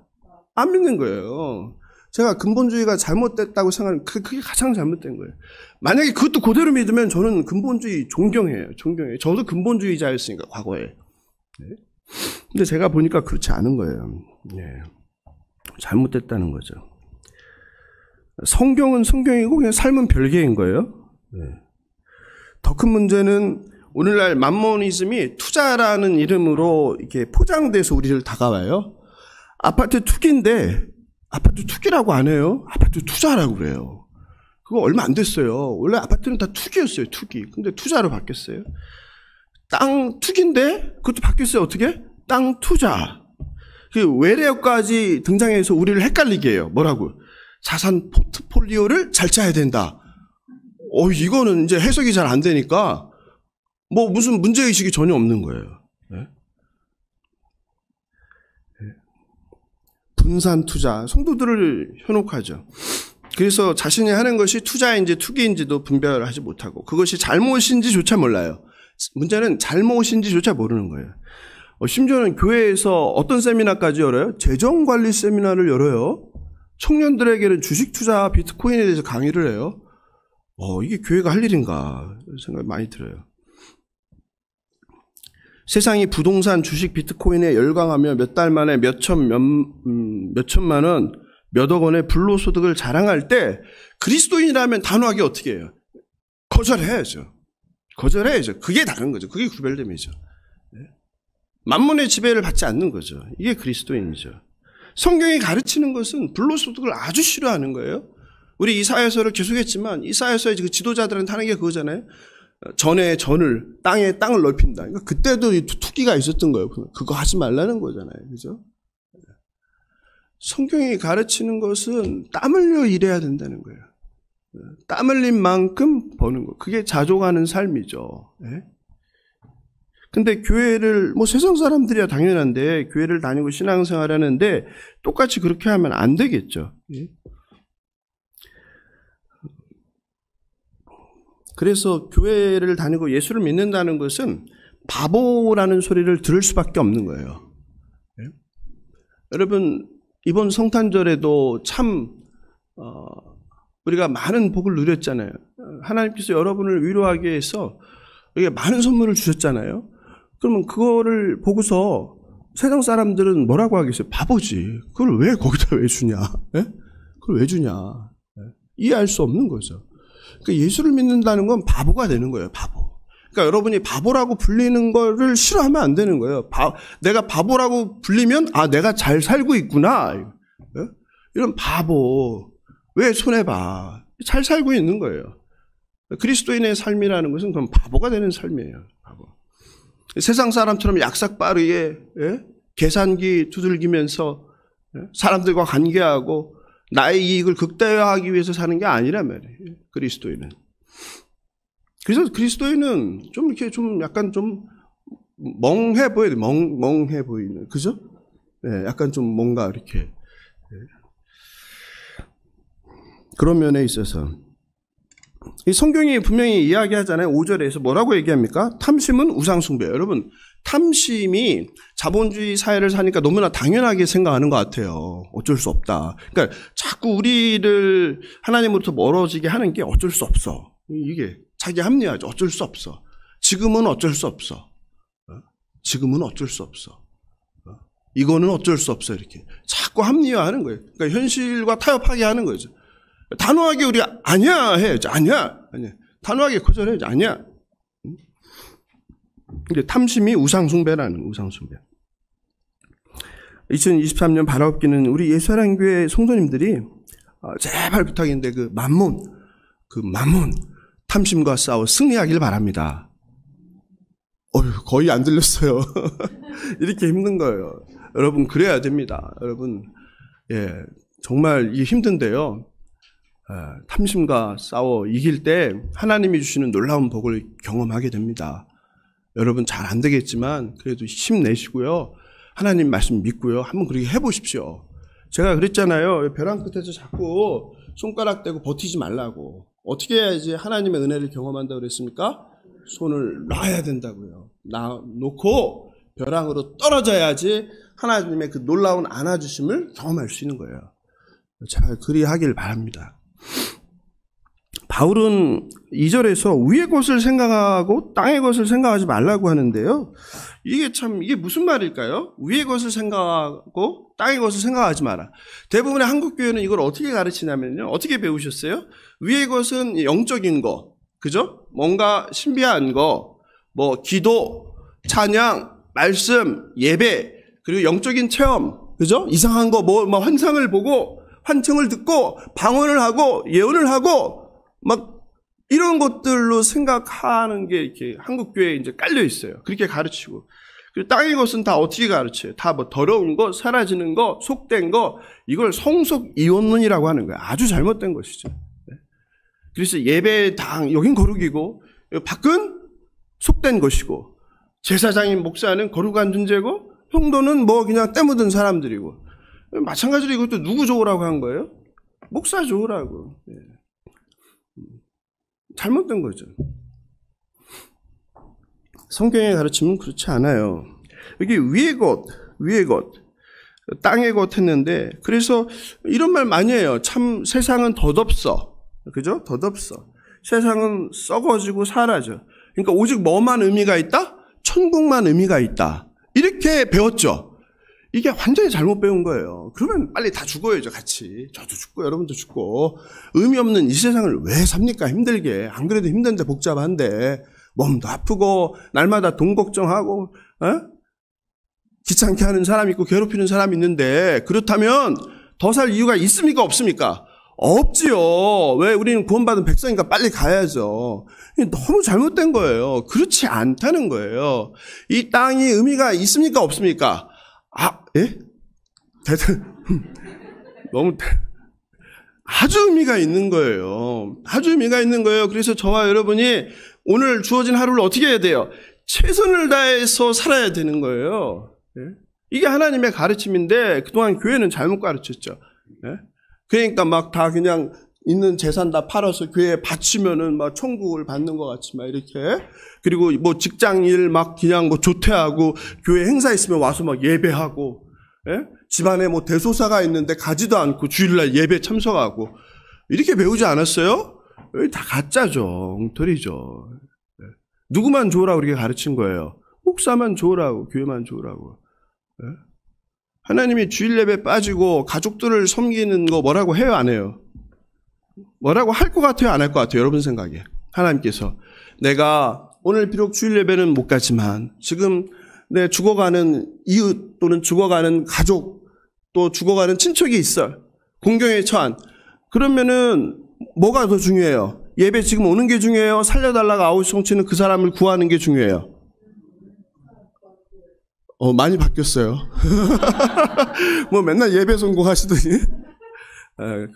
안 믿는 거예요. 제가 근본주의가 잘못됐다고 생각하는 그게 가장 잘못된 거예요. 만약에 그것도 그대로 믿으면 저는 근본주의 존경해요. 저도 근본주의자였으니까 과거에. 근데 제가 보니까 그렇지 않은 거예요. 잘못됐다는 거죠. 성경은 성경이고 그냥 삶은 별개인 거예요. 더 큰 문제는 오늘날 맘모니즘이 투자라는 이름으로 이렇게 포장돼서 우리를 다가와요. 아파트 투기인데 아파트 투기라고 안 해요. 아파트 투자라고 그래요. 그거 얼마 안 됐어요. 원래 아파트는 다 투기였어요. 투기. 근데 투자로 바뀌었어요. 땅 투기인데 그것도 바뀌었어요. 어떻게? 땅 투자. 그 외래어까지 등장해서 우리를 헷갈리게 해요. 뭐라고? 자산 포트폴리오를 잘 짜야 된다. 이거는 이제 해석이 잘 안 되니까 뭐 무슨 문제의식이 전혀 없는 거예요. 분산 투자, 성도들을 현혹하죠. 그래서 자신이 하는 것이 투자인지 투기인지도 분별하지 못하고 그것이 잘못인지조차 몰라요. 문제는 잘못인지조차 모르는 거예요. 심지어는 교회에서 어떤 세미나까지 열어요? 재정관리 세미나를 열어요. 청년들에게는 주식 투자, 비트코인에 대해서 강의를 해요. 이게 교회가 할 일인가 생각이 많이 들어요. 세상이 부동산, 주식, 비트코인에 열광하며 몇 달 만에 몇천만 원, 몇억 원의 불로소득을 자랑할 때 그리스도인이라면 단호하게 어떻게 해요? 거절해야죠. 그게 다른 거죠. 그게 구별됨이죠. 만문의 지배를 받지 않는 거죠. 이게 그리스도인이죠. 성경이 가르치는 것은 불로소득을 아주 싫어하는 거예요. 우리 이사야서를 계속했지만 이사야서의 그 지도자들한테 하는 게 그거잖아요. 전에 전을 땅에 땅을 넓힌다. 그러니까 그때도 투기가 있었던 거예요. 그거 하지 말라는 거잖아요. 그죠? 성경이 가르치는 것은 땀 흘려 일해야 된다는 거예요. 땀 흘린 만큼 버는 거. 그게 자족하는 삶이죠. 근데 교회를 세상 사람들이야 당연한데 교회를 다니고 신앙생활 하는데 똑같이 그렇게 하면 안 되겠죠. 그래서 교회를 다니고 예수를 믿는다는 것은 바보라는 소리를 들을 수밖에 없는 거예요. 여러분 이번 성탄절에도 참 우리가 많은 복을 누렸잖아요. 하나님께서 여러분을 위로하기 위해서 많은 선물을 주셨잖아요. 그러면 그거를 보고서 세상 사람들은 뭐라고 하겠어요? 바보지. 그걸 왜 거기다 왜 주냐? 그걸 왜 주냐? 이해할 수 없는 거죠. 그러니까 예수를 믿는다는 건 바보가 되는 거예요. 바보. 그러니까 여러분이 바보라고 불리는 거를 싫어하면 안 되는 거예요. 내가 바보라고 불리면 내가 잘 살고 있구나. 이런 바보. 왜 손해봐. 잘 살고 있는 거예요. 그리스도인의 삶이라는 것은 그럼 바보가 되는 삶이에요. 바보. 세상 사람처럼 약삭 빠르게 계산기 두들기면서 사람들과 관계하고 나의 이익을 극대화하기 위해서 사는 게 아니란 말이에요. 그리스도인은. 그래서 그리스도인은 좀 이렇게 좀 약간 좀 멍해 보여야 돼. 멍해 보이는. 그죠? 약간 좀 뭔가 이렇게. 그런 면에 있어서. 이 성경이 분명히 이야기하잖아요. 5절에서 뭐라고 얘기합니까? 탐심은 우상숭배. 여러분, 탐심이 자본주의 사회를 사니까 너무나 당연하게 생각하는 것 같아요. 어쩔 수 없다. 그러니까 자꾸 우리를 하나님으로부터 멀어지게 하는 게 어쩔 수 없어. 이게 자기 합리화죠. 어쩔 수 없어. 지금은 어쩔 수 없어. 지금은 어쩔 수 없어. 이거는 어쩔 수 없어. 이렇게 자꾸 합리화하는 거예요. 그러니까 현실과 타협하게 하는 거죠. 단호하게 우리가 아니야 해야죠. 아니야. 단호하게 거절해야죠. 아니야. 근데 탐심이 우상숭배라는 우상숭배. 2023년 바라옵기는 우리 예수사랑교회 성도님들이 제발 부탁인데 그 맘몬 탐심과 싸워 승리하길 바랍니다. 거의 안 들렸어요. 이렇게 힘든 거예요. 여러분 그래야 됩니다. 여러분 정말 이게 힘든데요. 탐심과 싸워 이길 때 하나님이 주시는 놀라운 복을 경험하게 됩니다. 여러분 잘 안 되겠지만 그래도 힘내시고요. 하나님 말씀 믿고요. 한번 그렇게 해보십시오. 제가 그랬잖아요. 벼랑 끝에서 자꾸 손가락 대고 버티지 말라고. 어떻게 해야지 하나님의 은혜를 경험한다고 그랬습니까? 손을 놔야 된다고요. 놓고 벼랑으로 떨어져야지 하나님의 그 놀라운 안아주심을 경험할 수 있는 거예요. 제발 그리하길 바랍니다. 바울은 2절에서 위의 것을 생각하고 땅의 것을 생각하지 말라고 하는데요. 이게 무슨 말일까요? 위의 것을 생각하고 땅의 것을 생각하지 마라. 대부분의 한국교회는 이걸 어떻게 가르치냐면요. 어떻게 배우셨어요? 위의 것은 영적인 거, 그죠? 뭔가 신비한 거, 뭐 기도, 찬양, 말씀, 예배, 그리고 영적인 체험, 그죠? 이상한 거, 뭐 환상을 보고 환청을 듣고 방언을 하고 예언을 하고 막 이런 것들로 생각하는 게 이렇게 한국교회에 이제 깔려 있어요. 그렇게 가르치고. 그리고 땅의 것은 다 어떻게 가르쳐요? 다 뭐 더러운 거, 사라지는 거, 속된 거, 이걸 성속이원론이라고 하는 거예요. 아주 잘못된 것이죠. 그래서 예배당, 여긴 거룩이고, 밖은 속된 것이고, 제사장인 목사는 거룩한 존재고, 성도는 뭐 그냥 때 묻은 사람들이고, 마찬가지로 이것도 누구 좋으라고 한 거예요? 목사 좋으라고. 잘못된 거죠. 성경의 가르침은 그렇지 않아요. 여기 위의 것, 땅의 것 했는데, 그래서 이런 말 많이 해요. 참 세상은 덧없어. 그죠? 덧없어. 세상은 썩어지고 사라져. 그러니까 오직 뭐만 의미가 있다? 천국만 의미가 있다. 이렇게 배웠죠. 이게 완전히 잘못 배운 거예요. 그러면 빨리 다 죽어야죠, 같이. 저도 죽고 여러분도 죽고. 의미 없는 이 세상을 왜 삽니까? 힘들게. 안 그래도 힘든데 복잡한데. 몸도 아프고 날마다 돈 걱정하고 귀찮게 하는 사람이 있고 괴롭히는 사람이 있는데, 그렇다면 더 살 이유가 있습니까? 없습니까? 없지요. 왜? 우리는 구원받은 백성이니까 빨리 가야죠. 너무 잘못된 거예요. 그렇지 않다는 거예요. 이 땅이 의미가 있습니까? 없습니까? 예? 너무 아주 의미가 있는 거예요. 아주 의미가 있는 거예요. 그래서 저와 여러분이 오늘 주어진 하루를 어떻게 해야 돼요? 최선을 다해서 살아야 되는 거예요. 이게 하나님의 가르침인데 그동안 교회는 잘못 가르쳤죠. 그러니까 막 다 그냥 있는 재산 다 팔아서 교회에 바치면은 막 천국을 받는 것 같이 막 이렇게. 그리고 뭐 직장일 막 그냥 뭐 조퇴하고 교회 행사 있으면 와서 막 예배하고, 집안에 뭐 대소사가 있는데 가지도 않고 주일날 예배 참석하고 이렇게 배우지 않았어요? 다 가짜죠. 엉터리죠. 누구만 좋으라고 그렇게 가르친 거예요? 목사만 좋으라고, 교회만 좋으라고. 하나님이 주일 예배 빠지고 가족들을 섬기는 거 뭐라고 해요, 안 해요? 뭐라고 할 것 같아요, 안 할 것 같아요? 여러분 생각에. 하나님께서 내가 오늘 비록 주일 예배는 못 가지만 지금 내 죽어가는 이웃 또는 죽어가는 가족 또 죽어가는 친척이 있어. 공경에 처한. 그러면은 뭐가 더 중요해요? 예배 지금 오는 게 중요해요? 살려달라고 아우성치는 그 사람을 구하는 게 중요해요? 많이 바뀌었어요. 뭐 맨날 예배 성공하시더니.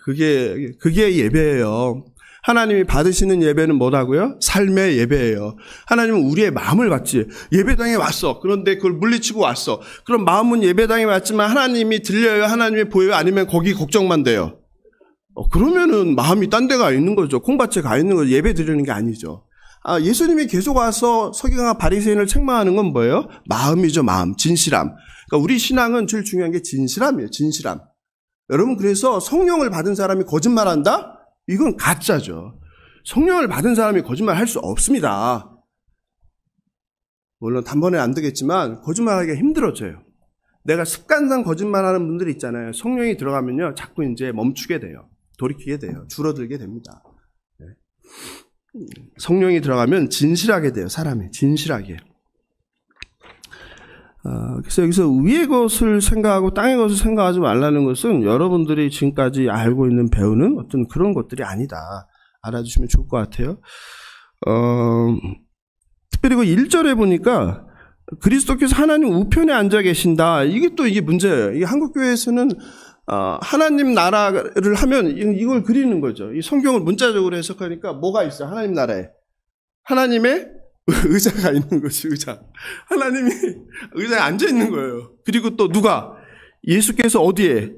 그게 예배예요. 하나님이 받으시는 예배는 뭐라고요? 삶의 예배예요. 하나님은 우리의 마음을 받지. 예배당에 왔어. 그런데 그걸 물리치고 왔어. 그럼 마음은 예배당에 왔지만 하나님이 들려요? 하나님이 보여요? 아니면 거기 걱정만 돼요? 그러면은 마음이 딴 데 가 있는 거죠. 콩밭에 가 있는 거죠. 예배 드리는 게 아니죠. 예수님이 계속 와서 서기관과 바리새인을 책망하는 건 뭐예요? 마음이죠, 마음. 진실함. 그러니까 우리 신앙은 제일 중요한 게 진실함이에요, 진실함. 여러분, 그래서 성령을 받은 사람이 거짓말한다? 이건 가짜죠. 성령을 받은 사람이 거짓말 할 수 없습니다. 물론 단번에 안 되겠지만 거짓말하기가 힘들어져요. 내가 습관상 거짓말하는 분들이 있잖아요. 성령이 들어가면요, 자꾸 이제 멈추게 돼요. 돌이키게 돼요. 줄어들게 됩니다. 성령이 들어가면 진실하게 돼요. 사람이 진실하게. 그래서 여기서 위의 것을 생각하고 땅의 것을 생각하지 말라는 것은 여러분들이 지금까지 알고 있는 배우는 어떤 그런 것들이 아니다. 알아주시면 좋을 것 같아요. 특별히 그 1절에 보니까 그리스도께서 하나님 우편에 앉아 계신다. 이게 문제예요. 이 한국교회에서는 하나님 나라를 하면 이걸 그리는 거죠. 이 성경을 문자적으로 해석하니까 뭐가 있어요? 하나님 나라에. 하나님의 의자가 있는 것이 의자. 하나님이 의자에 앉아 있는 거예요. 그리고 또 누가? 예수께서 어디에?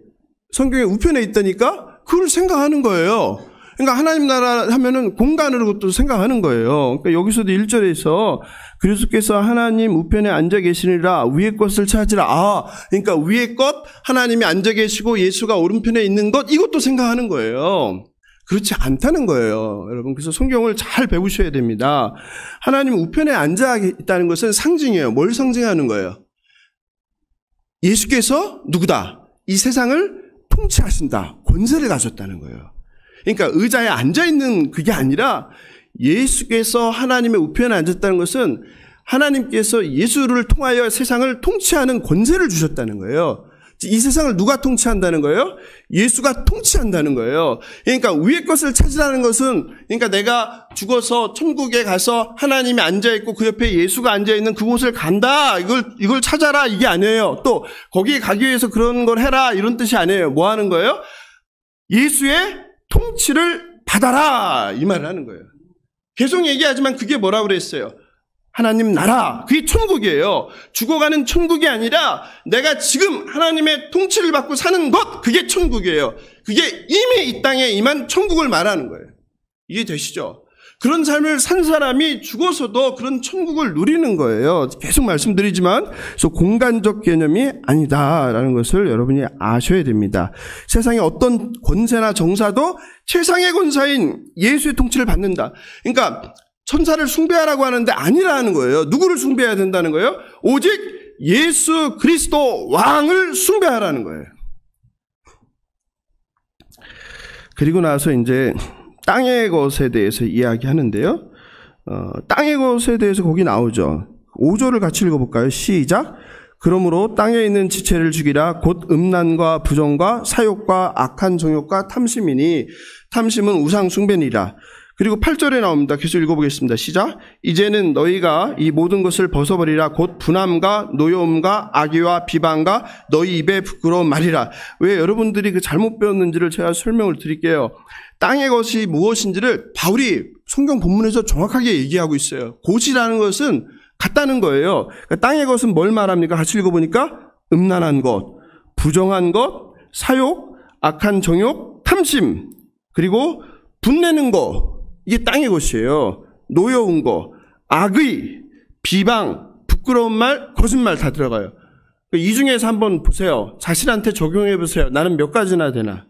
성경의 우편에 있다니까? 그걸 생각하는 거예요. 그러니까 하나님 나라 하면은 공간으로 또 생각하는 거예요. 그러니까 여기서도 1절에서 그리스도께서 하나님 우편에 앉아 계시니라 위의 것을 찾으라. 그러니까 위의 것, 하나님이 앉아 계시고 예수가 오른편에 있는 것, 이것도 생각하는 거예요. 그렇지 않다는 거예요, 여러분. 그래서 성경을 잘 배우셔야 됩니다. 하나님 우편에 앉아 있다는 것은 상징이에요. 뭘 상징하는 거예요? 예수께서 누구다? 이 세상을 통치하신다. 권세를 가졌다는 거예요. 그러니까 의자에 앉아있는 그게 아니라 예수께서 하나님의 우편에 앉았다는 것은 하나님께서 예수를 통하여 세상을 통치하는 권세를 주셨다는 거예요. 이 세상을 누가 통치한다는 거예요? 예수가 통치한다는 거예요. 그러니까 위의 것을 찾으라는 것은, 그러니까 내가 죽어서 천국에 가서 하나님이 앉아있고 그 옆에 예수가 앉아있는 그곳을 간다, 이걸 찾아라, 이게 아니에요. 또 거기에 가기 위해서 그런 걸 해라, 이런 뜻이 아니에요. 뭐 하는 거예요? 예수의 통치를 받아라, 이 말을 하는 거예요. 계속 얘기하지만 그게 뭐라고 그랬어요? 하나님 나라, 그게 천국이에요. 죽어가는 천국이 아니라 내가 지금 하나님의 통치를 받고 사는 것, 그게 천국이에요. 그게 이미 이 땅에 임한 천국을 말하는 거예요. 이해되시죠? 그런 삶을 산 사람이 죽어서도 그런 천국을 누리는 거예요. 계속 말씀드리지만 그래서 공간적 개념이 아니다라는 것을 여러분이 아셔야 됩니다. 세상의 어떤 권세나 정사도 최상의 권사인 예수의 통치를 받는다. 그러니까 천사를 숭배하라고 하는데 아니라는 거예요. 누구를 숭배해야 된다는 거예요? 오직 예수 그리스도 왕을 숭배하라는 거예요. 그리고 나서 이제 땅의 것에 대해서 이야기하는데요. 땅의 것에 대해서 거기 나오죠. 5절을 같이 읽어볼까요? 시작. 그러므로 땅에 있는 지체를 죽이라. 곧 음란과 부정과 사욕과 악한 정욕과 탐심이니 탐심은 우상 숭배니라. 그리고 8절에 나옵니다. 계속 읽어보겠습니다. 시작. 이제는 너희가 이 모든 것을 벗어버리라. 곧 분함과 노여움과 악의와 비방과 너희 입에 부끄러운 말이라. 왜 여러분들이 그 잘못 배웠는지를 제가 설명을 드릴게요. 땅의 것이 무엇인지를 바울이 성경 본문에서 정확하게 얘기하고 있어요. 곧이라는 것은 같다는 거예요. 그러니까 땅의 것은 뭘 말합니까? 같이 읽어보니까 음란한 것, 부정한 것, 사욕, 악한 정욕, 탐심, 그리고 분내는 것, 이게 땅의 것이에요. 노여운 거, 악의, 비방, 부끄러운 말, 거짓말 다 들어가요. 이 중에서 한번 보세요. 자신한테 적용해 보세요. 나는 몇 가지나 되나?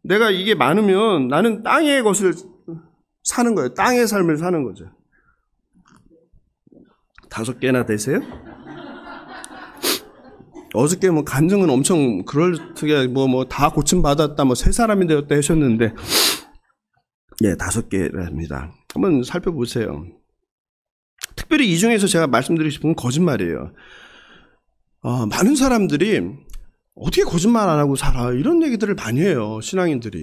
내가 이게 많으면 나는 땅의 것을 사는 거예요. 땅의 삶을 사는 거죠. 5개나 되세요? 어저께 뭐 간증은 엄청 그럴듯하게 뭐 다 고침받았다, 뭐 새 사람이 되었다 하셨는데, 예, 5개랍니다. 한번 살펴보세요. 특별히 이 중에서 제가 말씀드리고 싶은 건 거짓말이에요. 많은 사람들이 어떻게 거짓말 안 하고 살아? 이런 얘기들을 많이 해요, 신앙인들이.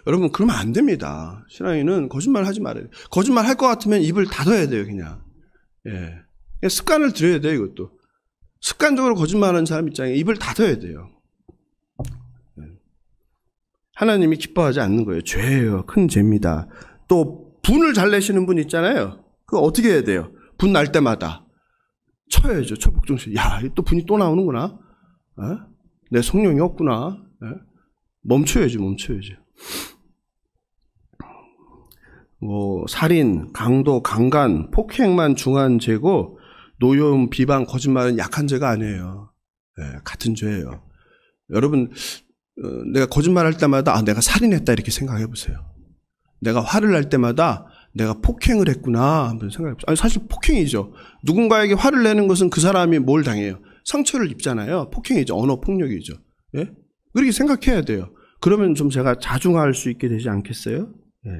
여러분, 그러면 안 됩니다. 신앙인은 거짓말 하지 말아요. 거짓말 할 것 같으면 입을 닫아야 돼요, 그냥. 예. 그냥 습관을 들여야 돼요, 이것도. 습관적으로 거짓말하는 사람 입장에 입을 닫아야 돼요. 하나님이 기뻐하지 않는 거예요. 죄예요. 큰 죄입니다. 또 분을 잘 내시는 분 있잖아요. 그거 어떻게 해야 돼요? 분 날 때마다 쳐야죠. 초복종실. 야, 또 분이 또 나오는구나. 내 성령이 없구나. 멈춰야지. 뭐 살인, 강도, 강간, 폭행만 중한 죄고 노여움, 비방, 거짓말은 약한 죄가 아니에요. 같은 죄예요. 여러분, 내가 거짓말할 때마다 내가 살인했다 이렇게 생각해 보세요. 내가 화를 낼 때마다 내가 폭행을 했구나 한번 생각해 보세요. 아니, 사실 폭행이죠. 누군가에게 화를 내는 것은 그 사람이 뭘 당해요? 상처를 입잖아요. 폭행이죠. 언어 폭력이죠. 예? 그렇게 생각해야 돼요. 그러면 좀 제가 자중할 수 있게 되지 않겠어요? 예.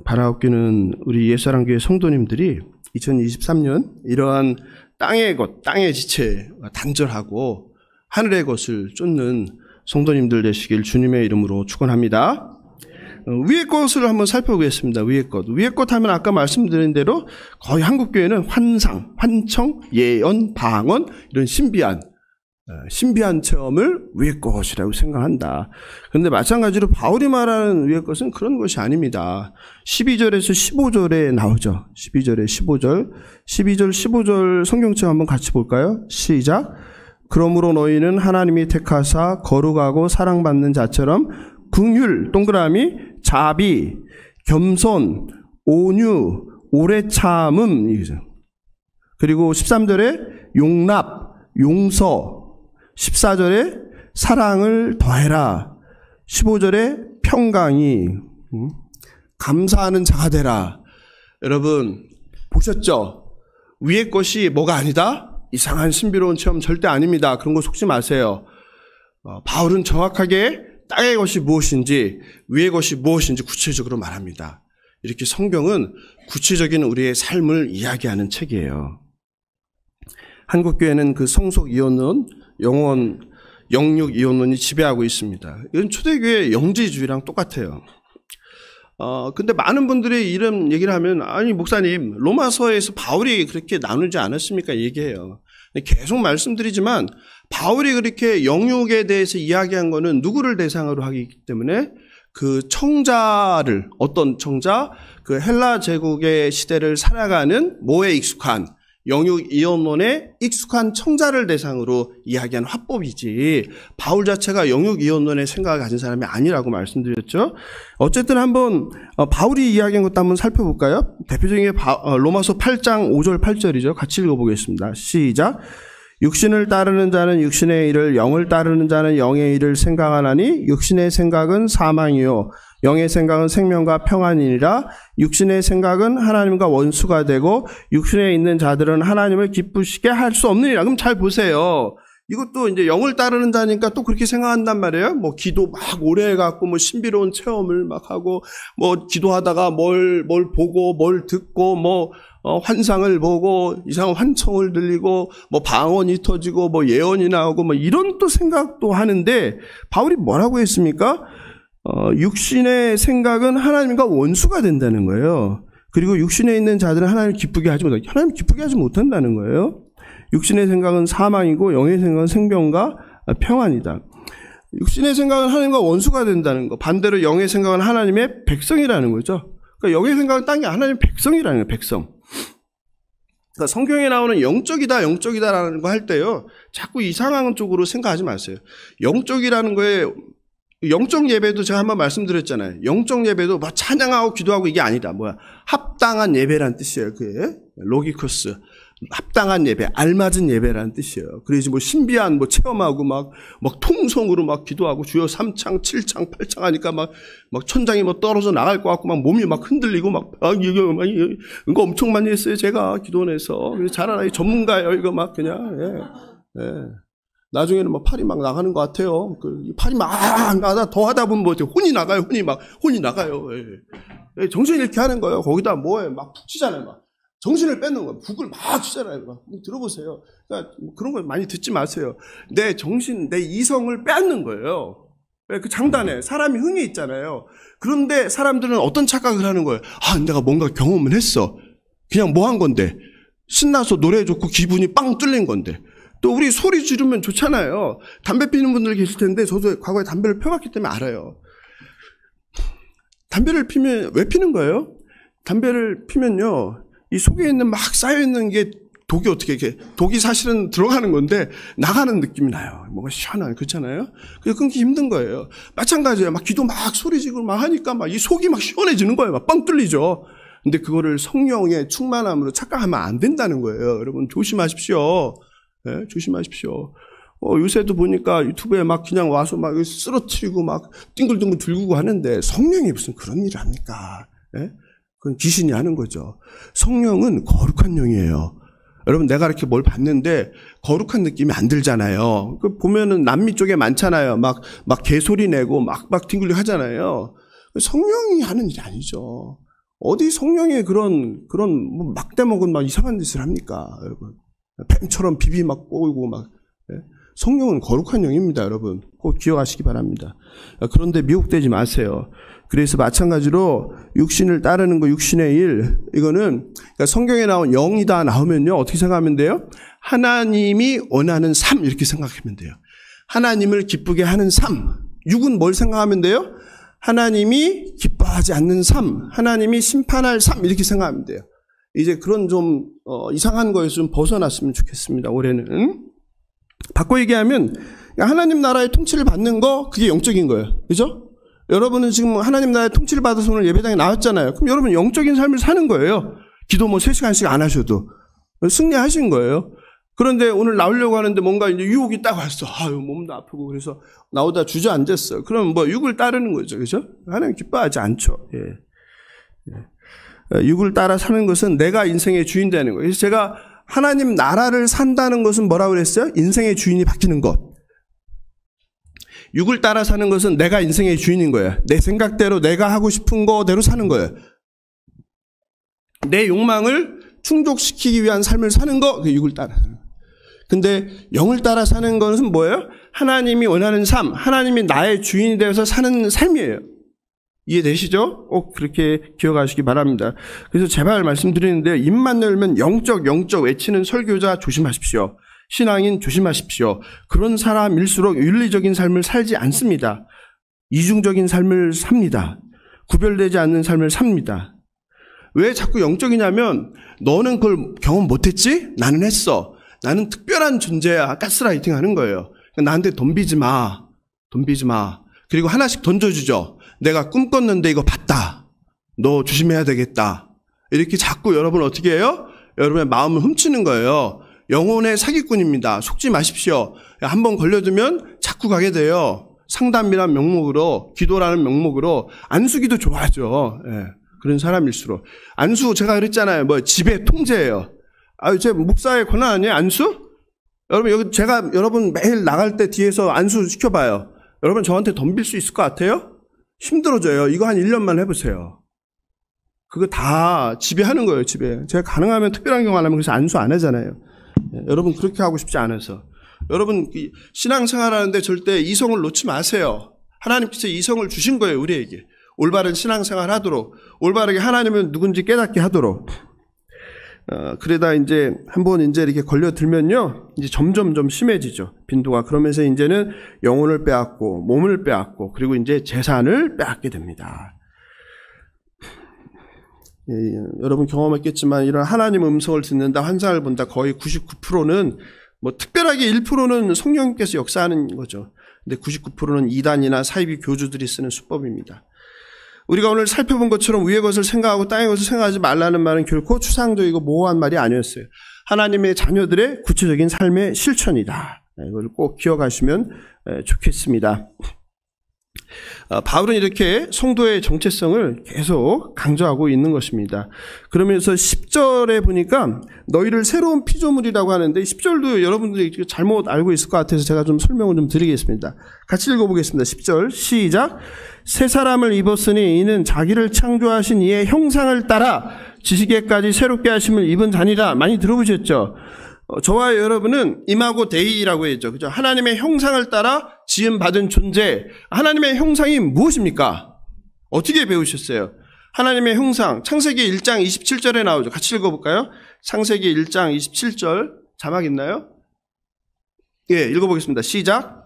바라옵기는 우리 옛사랑교회 성도님들이 2023년 이러한 땅의 것, 땅의 지체 단절하고 하늘의 것을 쫓는 성도님들 되시길 주님의 이름으로 축원합니다. 위의 것을 한번 살펴보겠습니다. 위의 것 하면 아까 말씀드린 대로 거의 한국교회는 환상, 환청, 예언, 방언 이런 신비한 체험을 위의 것이라고 생각한다. 그런데 마찬가지로 바울이 말하는 위의 것은 그런 것이 아닙니다. 12절에서 15절에 나오죠. 12절, 15절 성경책 한번 같이 볼까요? 시작. 그러므로 너희는 하나님이 택하사 거룩하고 사랑받는 자처럼 긍휼, 동그라미, 자비, 겸손, 온유, 오래 참음. 그리고 13절에 용납, 용서, 14절에 사랑을 더해라, 15절에 평강이, 감사하는 자가 되라. 여러분 보셨죠? 위의 것이 뭐가 아니다? 이상한 신비로운 체험 절대 아닙니다. 그런 거 속지 마세요. 바울은 정확하게 땅의 것이 무엇인지 위의 것이 무엇인지 구체적으로 말합니다. 이렇게 성경은 구체적인 우리의 삶을 이야기하는 책이에요. 한국교회는 그 성속 이혼론, 영육 이혼론이 지배하고 있습니다. 이건 초대교회 영지주의랑 똑같아요. 근데 많은 분들이 이런 얘기를 하면, 아니 목사님 로마서에서 바울이 그렇게 나누지 않았습니까? 얘기해요. 계속 말씀드리지만 바울이 그렇게 영육에 대해서 이야기한 거는 누구를 대상으로 하기 때문에 그 청자를, 어떤 청자, 그 헬라 제국의 시대를 살아가는 뭐에 익숙한, 영육 이혼론에 익숙한 청자를 대상으로 이야기한 화법이지 바울 자체가 영육 이혼론의 생각을 가진 사람이 아니라고 말씀드렸죠. 어쨌든 한번 바울이 이야기한 것도 한번 살펴볼까요? 대표적인 게 로마서 8장 5절 8절이죠. 같이 읽어보겠습니다. 시작. 육신을 따르는 자는 육신의 일을, 영을 따르는 자는 영의 일을 생각하나니 육신의 생각은 사망이요 영의 생각은 생명과 평안이니라. 육신의 생각은 하나님과 원수가 되고 육신에 있는 자들은 하나님을 기쁘시게 할 수 없느니라. 그럼 잘 보세요. 이것도 이제 영을 따르는 자니까 또 그렇게 생각한단 말이에요. 뭐 기도 막 오래 해갖고 뭐 신비로운 체험을 막 하고 뭐 기도하다가 뭘 보고 뭘 듣고 뭐 환상을 보고 이상한 환청을 들리고 뭐 방언이 터지고 뭐 예언이 나오고 뭐 이런 또 생각도 하는데 바울이 뭐라고 했습니까? 육신의 생각은 하나님과 원수가 된다는 거예요. 그리고 육신에 있는 자들은 하나님을 기쁘게 하지 못한다. 하나님을 기쁘게 하지 못한다는 거예요. 육신의 생각은 사망이고 영의 생각은 생명과 평안이다. 육신의 생각은 하나님과 원수가 된다는 거. 반대로 영의 생각은 하나님의 백성이라는 거죠. 그러니까 영의 생각은 딴 게 하나님의 백성이라는 거예요. 백성. 그러니까 성경에 나오는 영적이다라는 거 할 때요, 자꾸 이상한 쪽으로 생각하지 마세요. 영적이라는 거에, 영적 예배도 제가 한번 말씀드렸잖아요. 영적 예배도 막 찬양하고 기도하고 이게 아니다. 합당한 예배란 뜻이에요. 그게 로기코스, 합당한 예배, 알맞은 예배라는 뜻이에요. 그래야지 신비한 체험하고 막 통성으로 막 기도하고 주여 3창, 7창, 8창 하니까 막 천장이 떨어져 나갈 것 같고 막 몸이 막 흔들리고 이거 엄청 많이 했어요. 제가 기도원에서. 그래서 잘하라, 전문가예요. 이거 막 그냥, 예. 나중에는 팔이 막 나가는 것 같아요. 팔이 막 나가다 더 하다 보면 혼이 나가요. 혼이 나가요. 예. 정신을 잃게 하는 거예요. 거기다 막 푹 치잖아요. 막. 정신을 뺏는 거예요. 북을 막 치잖아요. 막. 들어보세요. 그러니까 그런 거 많이 듣지 마세요. 내 정신, 내 이성을 뺏는 거예요. 그 장단에 사람이 흥이 있잖아요. 그런데 사람들은 어떤 착각을 하는 거예요. 내가 뭔가 경험을 했어. 그냥 한 건데. 신나서 노래 좋고 기분이 빵 뚫린 건데. 또 우리 소리 지르면 좋잖아요. 담배 피는 분들 계실 텐데 저도 과거에 담배를 펴봤기 때문에 알아요. 담배를 피면 왜 피는 거예요? 담배를 피면요, 이 속에 있는 막 쌓여있는 게 독이 어떻게 이렇게, 독이 사실은 들어가는 건데 나가는 느낌이 나요. 뭔가 시원한, 그렇잖아요? 그래서 끊기 힘든 거예요. 마찬가지예요. 막 기도 막 소리 지르고 막 하니까 이 속이 막 시원해지는 거예요. 막 빵 뚫리죠. 근데 그거를 성령의 충만함으로 착각하면 안 된다는 거예요. 여러분 조심하십시오. 네, 조심하십시오. 요새도 보니까 유튜브에 막 그냥 와서 막 쓰러뜨리고 막 띵글띵글 들고 하는데 성령이 무슨 그런 일을 합니까? 네? 그건 귀신이 하는 거죠. 성령은 거룩한 영이에요. 여러분, 내가 이렇게 뭘 봤는데 거룩한 느낌이 안 들잖아요. 보면은 남미 쪽에 많잖아요. 막 개소리 내고 막 띵글띵글 하잖아요. 성령이 하는 일이 아니죠. 어디 성령이 그런 막대먹은 막 이상한 짓을 합니까, 여러분? 뱀처럼 비비 막 꼬이고 막. 성령은 거룩한 영입니다, 여러분. 꼭 기억하시기 바랍니다. 그런데 미혹되지 마세요. 그래서 마찬가지로 육신을 따르는 거, 육신의 일, 이거는 그러니까 성경에 나온 영이다 나오면요, 어떻게 생각하면 돼요? 하나님이 원하는 삶, 이렇게 생각하면 돼요. 하나님을 기쁘게 하는 삶. 육은 뭘 생각하면 돼요? 하나님이 기뻐하지 않는 삶, 하나님이 심판할 삶, 이렇게 생각하면 돼요. 이제 그런 좀 이상한 거에서 좀 벗어났으면 좋겠습니다, 올해는. 바꿔 얘기하면 하나님 나라의 통치를 받는 거 그게 영적인 거예요. 그죠? 여러분은 지금 하나님 나라의 통치를 받아서 오늘 예배당에 나왔잖아요. 그럼 여러분 영적인 삶을 사는 거예요. 기도 뭐 3시간씩 안 하셔도 승리하신 거예요. 그런데 오늘 나오려고 하는데 뭔가 이제 유혹이 딱 왔어. 아유, 몸도 아프고 그래서 나오다 주저앉았어. 그럼 뭐 육을 따르는 거죠. 그죠? 하나님 기뻐하지 않죠. 육을 따라 사는 것은 내가 인생의 주인 되는 거예요. 그래서 제가 하나님 나라를 산다는 것은 뭐라고 그랬어요? 인생의 주인이 바뀌는 것. 육을 따라 사는 것은 내가 인생의 주인인 거예요. 내 생각대로 내가 하고 싶은 거대로 사는 거예요. 내 욕망을 충족시키기 위한 삶을 사는 거, 그 육을 따라 사는 거예요. 근데 영을 따라 사는 것은 뭐예요? 하나님이 원하는 삶, 하나님이 나의 주인이 되어서 사는 삶이에요. 이해되시죠? 꼭 그렇게 기억하시기 바랍니다. 그래서 제발 말씀드리는데요. 입만 열면 영적 외치는 설교자 조심하십시오. 신앙인 조심하십시오. 그런 사람일수록 윤리적인 삶을 살지 않습니다. 이중적인 삶을 삽니다. 구별되지 않는 삶을 삽니다. 왜 자꾸 영적이냐면 너는 그걸 경험 못했지? 나는 했어. 나는 특별한 존재야. 가스라이팅 하는 거예요. 나한테 돈 빚지 마. 그리고 하나씩 던져주죠. 내가 꿈꿨는데 이거 봤다. 너 조심해야 되겠다. 이렇게 자꾸 여러분 어떻게 해요? 여러분의 마음을 훔치는 거예요. 영혼의 사기꾼입니다. 속지 마십시오. 한번 걸려두면 자꾸 가게 돼요. 상담이라는 명목으로, 기도라는 명목으로. 안수기도 좋아하죠. 그런 사람일수록. 안수 제가 그랬잖아요. 뭐 지배 통제예요. 제 목사의 권한 아니에요? 안수? 여러분 여기 제가 여러분 매일 나갈 때 뒤에서 안수 시켜봐요. 여러분 저한테 덤빌 수 있을 것 같아요? 힘들어져요. 이거 한 1년만 해보세요. 그거 다 지배하는 거예요. 지배. 제가 가능하면 특별한 경우 안 하면 그래서 안수 안 하잖아요. 여러분 그렇게 하고 싶지 않아서. 여러분 신앙생활 하는데 절대 이성을 놓지 마세요. 하나님께서 이성을 주신 거예요. 우리에게. 올바른 신앙생활 하도록. 올바르게 하나님은 누군지 깨닫게 하도록. 그러다 이제 한번 이제 이렇게 걸려들면요. 이제 점점 좀 심해지죠. 빈도가. 그러면서 이제는 영혼을 빼앗고 몸을 빼앗고 그리고 이제 재산을 빼앗게 됩니다. 여러분 경험했겠지만 이런 하나님 음성을 듣는다, 환상을 본다 거의 99%는 뭐 특별하게 1%는 성령님께서 역사하는 거죠. 근데 99%는 이단이나 사이비 교주들이 쓰는 수법입니다. 우리가 오늘 살펴본 것처럼 위의 것을 생각하고 땅의 것을 생각하지 말라는 말은 결코 추상적이고 모호한 말이 아니었어요. 하나님의 자녀들의 구체적인 삶의 실천이다. 이걸 꼭 기억하시면 좋겠습니다. 바울은 이렇게 성도의 정체성을 계속 강조하고 있는 것입니다. 그러면서 10절에 보니까 너희를 새로운 피조물이라고 하는데 10절도 여러분들이 잘못 알고 있을 것 같아서 제가 좀 설명을 좀 드리겠습니다. 같이 읽어보겠습니다. 10절 시작. 새 사람을 입었으니 이는 자기를 창조하신 이의 형상을 따라 지식에까지 새롭게 하심을 입은 자니라. 많이 들어보셨죠? 저와 여러분은 이마고 데이라고 했죠. 그죠? 하나님의 형상을 따라 지음받은 존재. 하나님의 형상이 무엇입니까? 어떻게 배우셨어요? 하나님의 형상. 창세기 1장 27절에 나오죠. 같이 읽어볼까요? 창세기 1장 27절. 자막 있나요? 예, 읽어보겠습니다. 시작.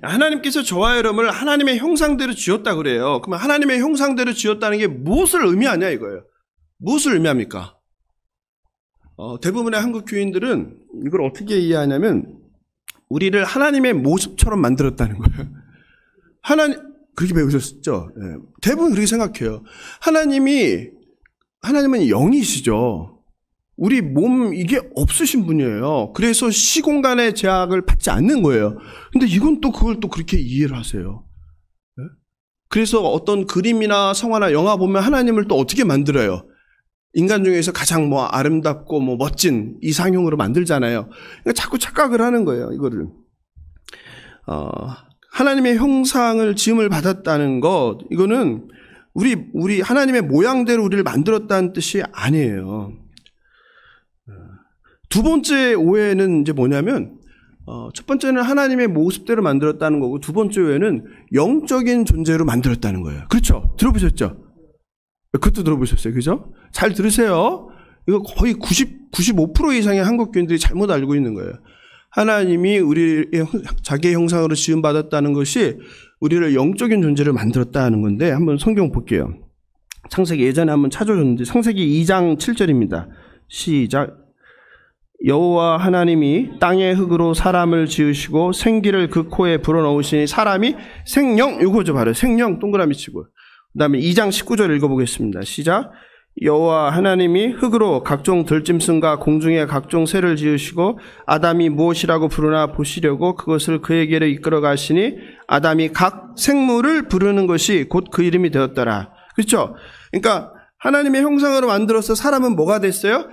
하나님께서 저와 여러분을 하나님의 형상대로 지었다 그래요. 그러면 하나님의 형상대로 지었다는 게 무엇을 의미하냐 이거예요. 무엇을 의미합니까? 대부분의 한국 교인들은 이걸 어떻게 이해하냐면 우리를 하나님의 모습처럼 만들었다는 거예요. 그렇게 배우셨죠? 네. 대부분 그렇게 생각해요. 하나님은 영이시죠. 우리 몸 이게 없으신 분이에요. 그래서 시공간의 제약을 받지 않는 거예요. 근데 이건 또 그걸 또 그렇게 이해를 하세요. 네? 그래서 어떤 그림이나 성화나 영화 보면 하나님을 또 어떻게 만들어요? 인간 중에서 가장 아름답고 멋진 이상형으로 만들잖아요. 그러니까 자꾸 착각을 하는 거예요, 이거를. 하나님의 형상을 지음을 받았다는 것, 이거는 우리 하나님의 모양대로 우리를 만들었다는 뜻이 아니에요. 두 번째 오해는 이제 뭐냐면, 첫 번째는 하나님의 모습대로 만들었다는 거고, 두 번째 오해는 영적인 존재로 만들었다는 거예요. 그렇죠? 들어보셨죠? 그것도 들어보셨어요. 그죠? 잘 들으세요. 이거 거의 95% 이상의 한국 교인들이 잘못 알고 있는 거예요. 하나님이 우리의 자기의 형상으로 지음받았다는 것이 우리를 영적인 존재를 만들었다는 건데, 한번 성경 볼게요. 창세기 예전에 한번 찾아줬는데 창세기 2장 7절입니다. 시작. 여호와 하나님이 땅의 흙으로 사람을 지으시고 생기를 그 코에 불어넣으시니 사람이 생령, 이거죠 바로 생령 동그라미 치고. 그 다음에 2장 19절 읽어보겠습니다. 시작. 여호와 하나님이 흙으로 각종 들짐승과 공중의 각종 새를 지으시고 아담이 무엇이라고 부르나 보시려고 그것을 그에게로 이끌어 가시니 아담이 각 생물을 부르는 것이 곧 그 이름이 되었더라. 그렇죠? 그러니까 하나님의 형상으로 만들어서 사람은 뭐가 됐어요?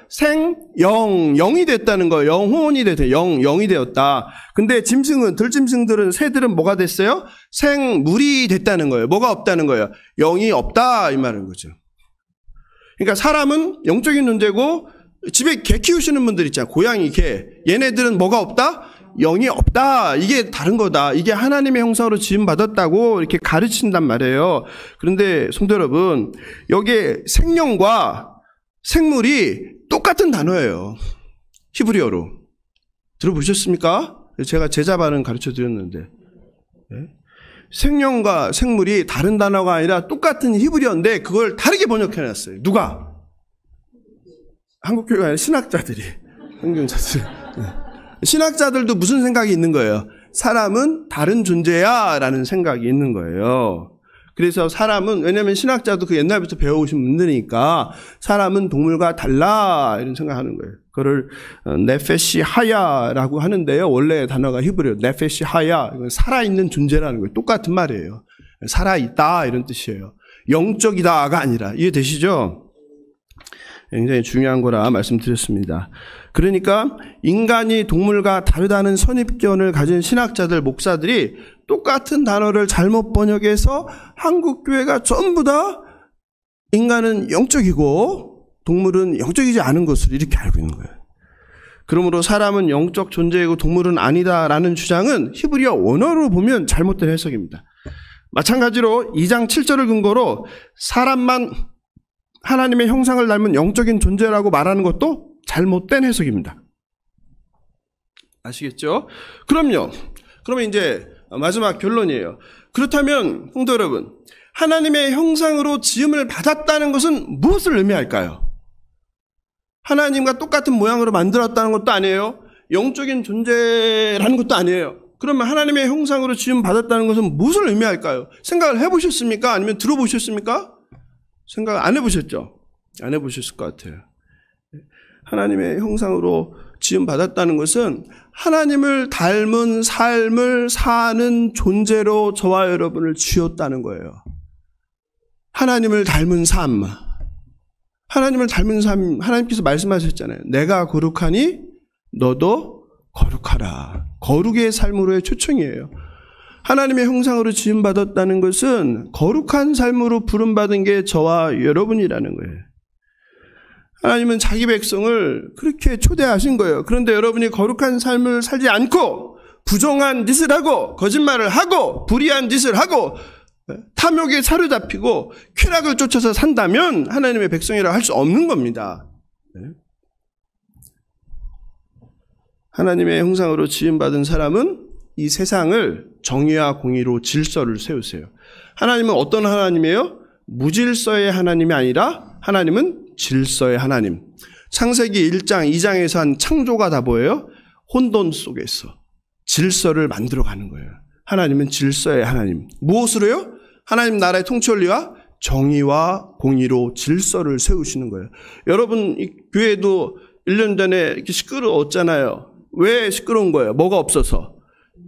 영이 됐다는 거예요. 영혼이 됐어요. 영이 되었다. 근데 들짐승들은, 새들은 뭐가 됐어요? 생물이 됐다는 거예요. 뭐가 없다는 거예요? 영이 없다, 이 말인 거죠. 그러니까 사람은 영적인 존재고, 집에 개 키우시는 분들 있잖아요. 고양이, 개. 얘네들은 뭐가 없다? 영이 없다. 이게 다른 거다. 이게 하나님의 형상으로 지음받았다고 이렇게 가르친단 말이에요. 그런데 성도 여러분, 여기에 생명과 생물이 똑같은 단어예요. 히브리어로. 들어보셨습니까? 제가 제자 발음 가르쳐 드렸는데. 네? 생명과 생물이 다른 단어가 아니라 똑같은 히브리어인데 그걸 다르게 번역해놨어요. 누가? 한국교회가 아니라 신학자들이. 성경자들. 네. 신학자들도 무슨 생각이 있는 거예요? 사람은 다른 존재야 라는 생각이 있는 거예요. 그래서 사람은, 왜냐면 신학자도 그 옛날부터 배워오신 분들이니까 사람은 동물과 달라 이런 생각하는 거예요. 그거를 네페시 하야라고 하는데요. 원래 단어가 히브리어 네페시 하야, 이건 살아있는 존재라는 거예요. 똑같은 말이에요. 살아있다 이런 뜻이에요. 영적이다가 아니라. 이해되시죠? 굉장히 중요한 거라 말씀드렸습니다. 그러니까 인간이 동물과 다르다는 선입견을 가진 신학자들, 목사들이 똑같은 단어를 잘못 번역해서 한국교회가 전부 다 인간은 영적이고 동물은 영적이지 않은 것을 이렇게 알고 있는 거예요. 그러므로 사람은 영적 존재이고 동물은 아니다라는 주장은 히브리어 원어로 보면 잘못된 해석입니다. 마찬가지로 2장 7절을 근거로 사람만 하나님의 형상을 닮은 영적인 존재라고 말하는 것도 잘못된 해석입니다. 아시겠죠? 그러면 이제 마지막 결론이에요. 그렇다면 성도 여러분, 하나님의 형상으로 지음을 받았다는 것은 무엇을 의미할까요? 하나님과 똑같은 모양으로 만들었다는 것도 아니에요. 영적인 존재라는 것도 아니에요. 그러면 하나님의 형상으로 지음 받았다는 것은 무엇을 의미할까요? 생각을 해보셨습니까? 아니면 들어보셨습니까? 생각 안 해보셨죠? 안 해보셨을 것 같아요. 하나님의 형상으로 지음받았다는 것은 하나님을 닮은 삶을 사는 존재로 저와 여러분을 지었다는 거예요. 하나님을 닮은 삶. 하나님을 닮은 삶, 하나님께서 말씀하셨잖아요. 내가 거룩하니 너도 거룩하라. 거룩의 삶으로의 초청이에요. 하나님의 형상으로 지음받았다는 것은 거룩한 삶으로 부름받은 게 저와 여러분이라는 거예요. 하나님은 자기 백성을 그렇게 초대하신 거예요. 그런데 여러분이 거룩한 삶을 살지 않고 부정한 짓을 하고 거짓말을 하고 불의한 짓을 하고 탐욕에 사로잡히고 쾌락을 쫓아서 산다면 하나님의 백성이라 할 수 없는 겁니다. 하나님의 형상으로 지음받은 사람은 이 세상을 정의와 공의로 질서를 세우세요. 하나님은 어떤 하나님이에요? 무질서의 하나님이 아니라 하나님은 질서의 하나님. 창세기 1장, 2장에서 한 창조가 다 뭐예요? 혼돈 속에서 질서를 만들어가는 거예요. 하나님은 질서의 하나님. 무엇으로요? 하나님 나라의 통치원리와 정의와 공의로 질서를 세우시는 거예요. 여러분 이 교회도 1년 전에 이렇게 시끄러웠잖아요. 왜 시끄러운 거예요? 뭐가 없어서?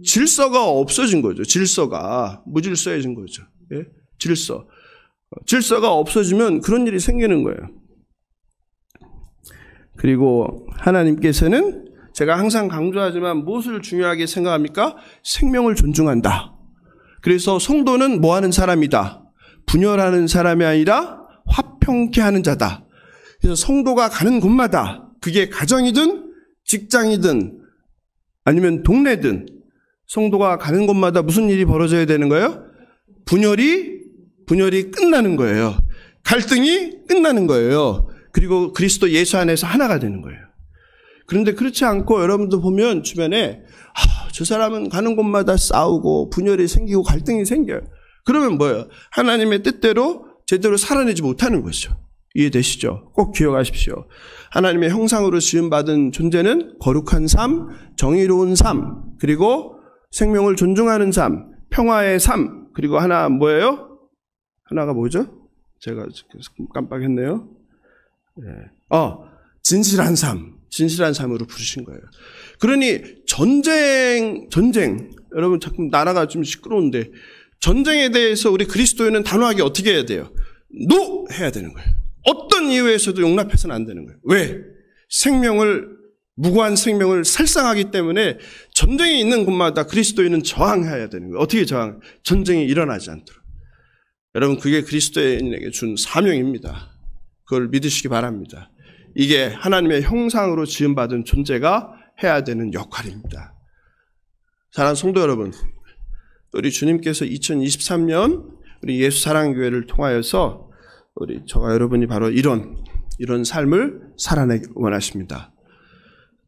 질서가 없어진 거죠. 질서가 무질서해진 거죠. 예? 질서가 없어지면 그런 일이 생기는 거예요. 그리고 하나님께서는 제가 항상 강조하지만 무엇을 중요하게 생각합니까? 생명을 존중한다. 그래서 성도는 뭐 하는 사람이다? 분열하는 사람이 아니라 화평케 하는 자다. 그래서 성도가 가는 곳마다 그게 가정이든 직장이든 아니면 동네든 성도가 가는 곳마다 무슨 일이 벌어져야 되는 거예요? 분열이 끝나는 거예요. 갈등이 끝나는 거예요. 그리고 그리스도 예수 안에서 하나가 되는 거예요. 그런데 그렇지 않고 여러분도 보면 주변에 저 사람은 가는 곳마다 싸우고 분열이 생기고 갈등이 생겨요. 그러면 뭐예요? 하나님의 뜻대로 제대로 살아내지 못하는 거죠. 이해되시죠? 꼭 기억하십시오. 하나님의 형상으로 지음받은 존재는 거룩한 삶, 정의로운 삶, 그리고 생명을 존중하는 삶, 평화의 삶, 그리고 하나 뭐예요? 하나가 뭐죠? 제가 깜빡했네요. 진실한 삶, 진실한 삶으로 부르신 거예요. 그러니 전쟁, 여러분 자꾸 나라가 좀 시끄러운데 전쟁에 대해서 우리 그리스도인은 단호하게 어떻게 해야 돼요? 노! 해야 되는 거예요. 어떤 이유에서도 용납해서는 안 되는 거예요. 왜? 무고한 생명을 살상하기 때문에 전쟁이 있는 곳마다 그리스도인은 저항해야 되는 거예요. 어떻게 저항? 전쟁이 일어나지 않도록. 여러분 그게 그리스도인에게 준 사명입니다. 그걸 믿으시기 바랍니다. 이게 하나님의 형상으로 지음받은 존재가 해야 되는 역할입니다. 사랑하는 성도 여러분, 우리 주님께서 2023년 우리 예수사랑교회를 통하여서 저와 여러분이 바로 이런 삶을 살아내기 원하십니다.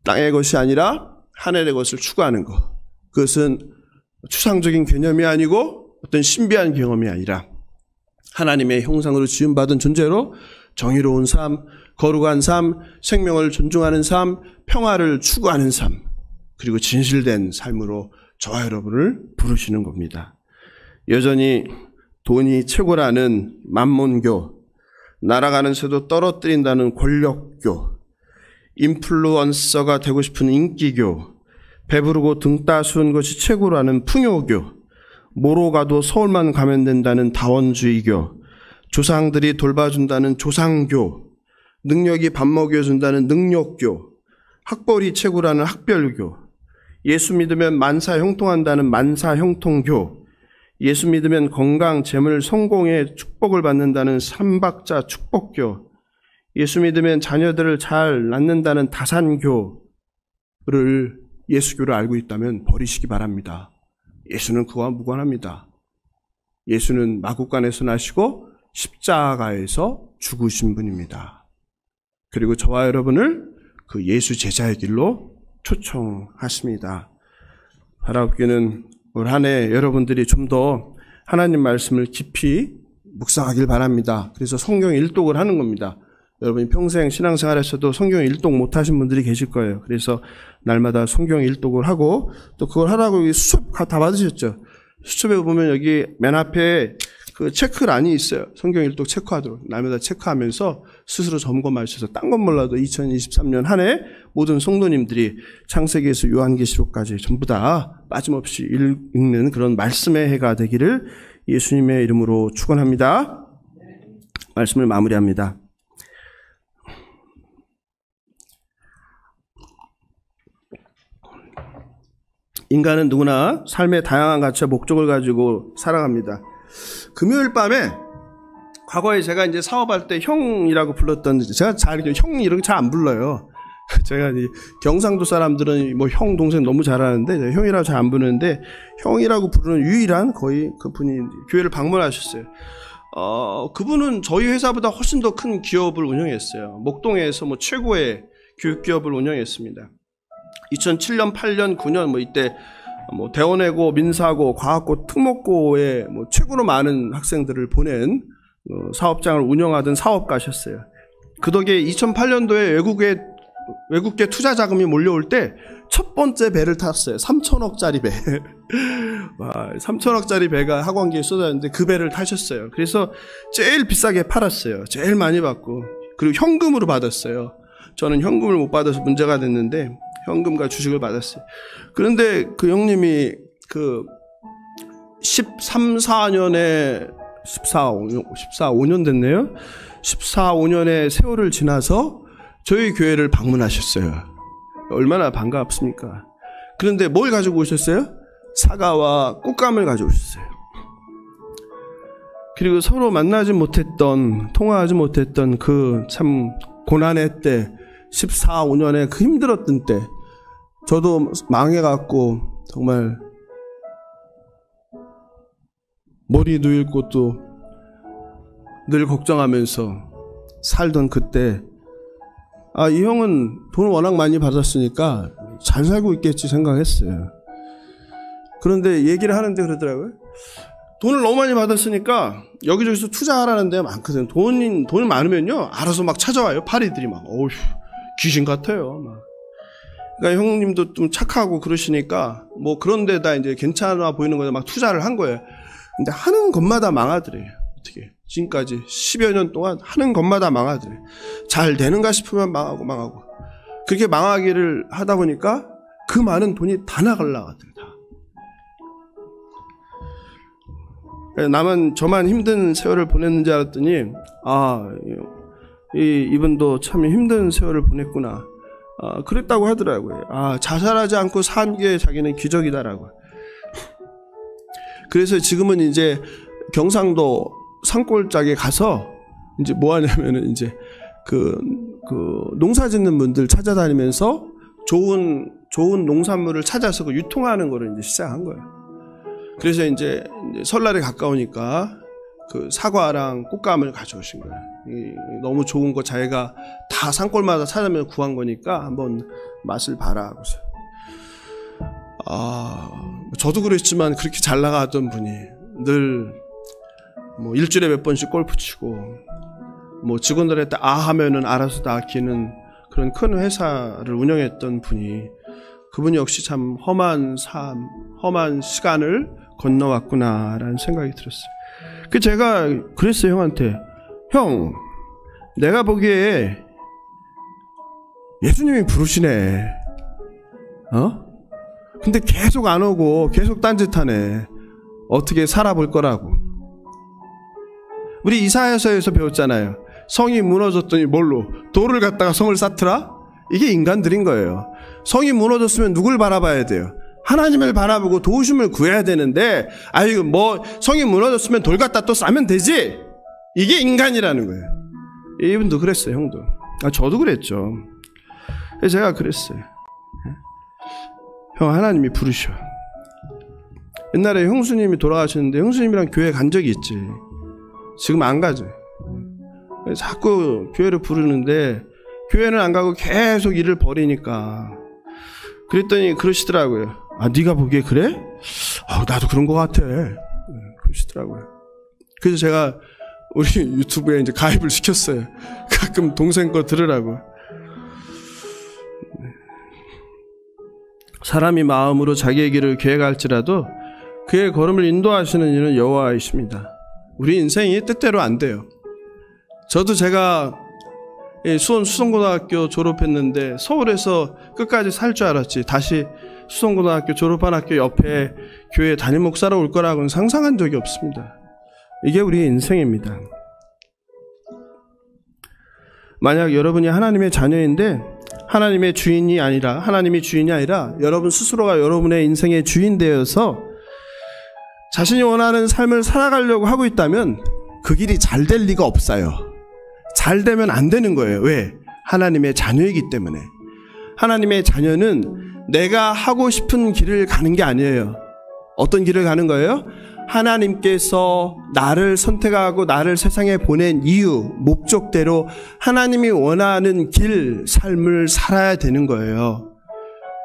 땅의 것이 아니라 하늘의 것을 추구하는 것. 그것은 추상적인 개념이 아니고 어떤 신비한 경험이 아니라 하나님의 형상으로 지음받은 존재로 정의로운 삶, 거룩한 삶, 생명을 존중하는 삶, 평화를 추구하는 삶, 그리고 진실된 삶으로 저와 여러분을 부르시는 겁니다. 여전히 돈이 최고라는 만몬교, 날아가는 새도 떨어뜨린다는 권력교, 인플루언서가 되고 싶은 인기교, 배부르고 등 따스운 것이 최고라는 풍요교, 뭐로 가도 서울만 가면 된다는 다원주의교, 조상들이 돌봐준다는 조상교, 능력이 밥 먹여준다는 능력교, 학벌이 최고라는 학별교, 예수 믿으면 만사 형통한다는 만사형통교, 예수 믿으면 건강, 재물, 성공의 축복을 받는다는 삼박자 축복교, 예수 믿으면 자녀들을 잘 낳는다는 다산교를 예수교를 알고 있다면 버리시기 바랍니다. 예수는 그와 무관합니다. 예수는 마구간에서 나시고 십자가에서 죽으신 분입니다. 그리고 저와 여러분을 그 예수 제자의 길로 초청하십니다. 바라옵기는 올 한 해 여러분들이 좀 더 하나님 말씀을 깊이 묵상하길 바랍니다. 그래서 성경 일독을 하는 겁니다. 여러분이 평생 신앙생활에서도 성경 일독 못하신 분들이 계실 거예요. 그래서 날마다 성경 일독을 하고 또 그걸 하라고 수첩 다 받으셨죠. 수첩에 보면 여기 맨 앞에 그 체크란이 있어요. 성경 일독 체크하도록. 날마다 체크하면서 스스로 점검하셔서 딴 건 몰라도 2023년 한 해 모든 성도님들이 창세기에서 요한계시록까지 전부 다 빠짐없이 읽는 그런 말씀의 해가 되기를 예수님의 이름으로 축원합니다. 말씀을 마무리합니다. 인간은 누구나 삶의 다양한 가치와 목적을 가지고 살아갑니다. 금요일 밤에 과거에 제가 이제 사업할 때 형이라고 불렀던, 제가 형 이런 거 잘 안 불러요. 제가 경상도 사람들은 뭐 형, 동생 너무 잘하는데 형이라고 잘 안 부르는데 형이라고 부르는 유일한 거의 그분이 교회를 방문하셨어요. 그분은 저희 회사보다 훨씬 더 큰 기업을 운영했어요. 목동에서 뭐 최고의 교육기업을 운영했습니다. 2007년, 8년, 9년 뭐 이때 뭐 대원외고, 민사고, 과학고, 특목고에 뭐 최고로 많은 학생들을 보낸 사업장을 운영하던 사업가셨어요. 그 덕에 2008년도에 외국계 투자 자금이 몰려올 때 첫 번째 배를 탔어요. 3천억짜리 배. 와, 3천억짜리 배가 학원기에 쏟아졌는데 그 배를 타셨어요. 그래서 제일 비싸게 팔았어요. 제일 많이 받고. 그리고 현금으로 받았어요. 저는 현금을 못 받아서 문제가 됐는데 현금과 주식을 받았어요. 그런데 그 형님이 그 5년에 5년 됐네요. 5년의 세월을 지나서 저희 교회를 방문하셨어요. 얼마나 반갑습니까? 그런데 뭘 가지고 오셨어요? 사과와 꽃감을 가지고 오셨어요. 그리고 서로 만나지 못했던, 통화하지 못했던 그 참 고난의 때, 5년의 그 힘들었던 때, 저도 망해갖고 정말 머리 누일 곳도 늘 걱정하면서 살던 그때, 이 형은 돈을 워낙 많이 받았으니까 잘 살고 있겠지 생각했어요. 그런데 얘기를 하는데 그러더라고요. 돈을 너무 많이 받았으니까 여기저기서 투자하라는 데가 많거든. 돈이 많으면요, 알아서 막 찾아와요. 파리들이 막, 어휴, 귀신 같아요. 막. 그러니까 형님도 좀 착하고 그러시니까 뭐 그런 데다 이제 괜찮아 보이는 거에 막 투자를 한 거예요. 근데 하는 것마다 망하더래요. 어떻게. 지금까지 10여 년 동안 하는 것마다 망하더래요. 잘 되는가 싶으면 망하고. 그렇게 망하기를 하다 보니까 그 많은 돈이 다 나가려고 하더래요. 나만 저만 힘든 세월을 보냈는지 알았더니 이분도 참 힘든 세월을 보냈구나. 그랬다고 하더라고요. 자살하지 않고 산 게 자기는 기적이다라고. 그래서 지금은 이제 경상도 산골짜기에 가서 이제 뭐 하냐면은 이제 그 농사 짓는 분들 찾아다니면서 좋은 농산물을 찾아서 그 유통하는 거를 이제 시작한 거예요. 그래서 이제 설날에 가까우니까 그 사과랑 꽃감을 가져오신 거예요. 너무 좋은 거 자기가 다 산골마다 찾아면 구한 거니까 한번 맛을 봐라 하고서. 저도 그랬지만 그렇게 잘 나가던 분이 늘 뭐 일주일에 몇 번씩 골프 치고 뭐 직원들한테 하면은 알아서 다 키는 그런 큰 회사를 운영했던 분이, 그분 역시 참 험한 시간을 건너왔구나라는 생각이 들었어요. 제가 그랬어요, 형한테. 형, 내가 보기에 예수님이 부르시네. 근데 계속 안 오고 계속 딴짓하네. 어떻게 살아볼 거라고. 우리 이사야서에서 배웠잖아요. 성이 무너졌더니 뭘로? 돌을 갖다가 성을 쌓더라? 이게 인간들인 거예요. 성이 무너졌으면 누굴 바라봐야 돼요? 하나님을 바라보고 도우심을 구해야 되는데, 뭐 성이 무너졌으면 돌 갖다 또 쌓으면 되지. 이게 인간이라는 거예요. 이분도 그랬어요, 형도. 저도 그랬죠. 그래서 제가 그랬어요. 형, 하나님이 부르셔. 옛날에 형수님이 돌아가셨는데 형수님이랑 교회 간 적이 있지. 지금 안 가죠. 자꾸 교회를 부르는데 교회는 안 가고 계속 일을 벌이니까. 그랬더니 그러시더라고요. 네가 보기에 그래? 나도 그런 것 같아. 그러시더라고요. 그래서 제가 우리 유튜브에 이제 가입을 시켰어요. 가끔 동생 거 들으라고. 사람이 마음으로 자기의 길을 계획할지라도 그의 걸음을 인도하시는 이는 여호와이십니다. 우리 인생이 뜻대로 안 돼요. 저도 제가 수원 수성고등학교 졸업했는데 서울에서 끝까지 살 줄 알았지, 다시 수성고등학교 졸업한 학교 옆에 교회 담임 목사로 올 거라고는 상상한 적이 없습니다. 이게 우리의 인생입니다. 만약 여러분이 하나님의 자녀인데 하나님이 주인이 아니라 여러분 스스로가 여러분의 인생의 주인 되어서 자신이 원하는 삶을 살아가려고 하고 있다면 그 길이 잘 될 리가 없어요. 잘 되면 안 되는 거예요. 왜? 하나님의 자녀이기 때문에. 하나님의 자녀는 내가 하고 싶은 길을 가는 게 아니에요. 어떤 길을 가는 거예요? 하나님께서 나를 선택하고 나를 세상에 보낸 이유, 목적대로 하나님이 원하는 길, 삶을 살아야 되는 거예요.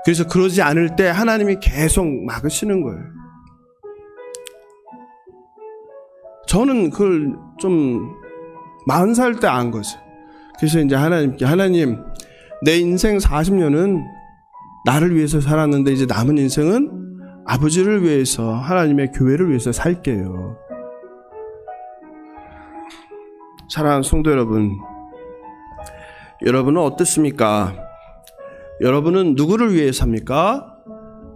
그래서 그러지 않을 때 하나님이 계속 막으시는 거예요. 저는 그걸 좀 40살 때 안 거죠. 그래서 이제 하나님께, 하나님, 내 인생 40년은 나를 위해서 살았는데 이제 남은 인생은 아버지를 위해서, 하나님의 교회를 위해서 살게요. 사랑하는 성도 여러분, 여러분은 어떻습니까? 여러분은 누구를 위해 삽니까?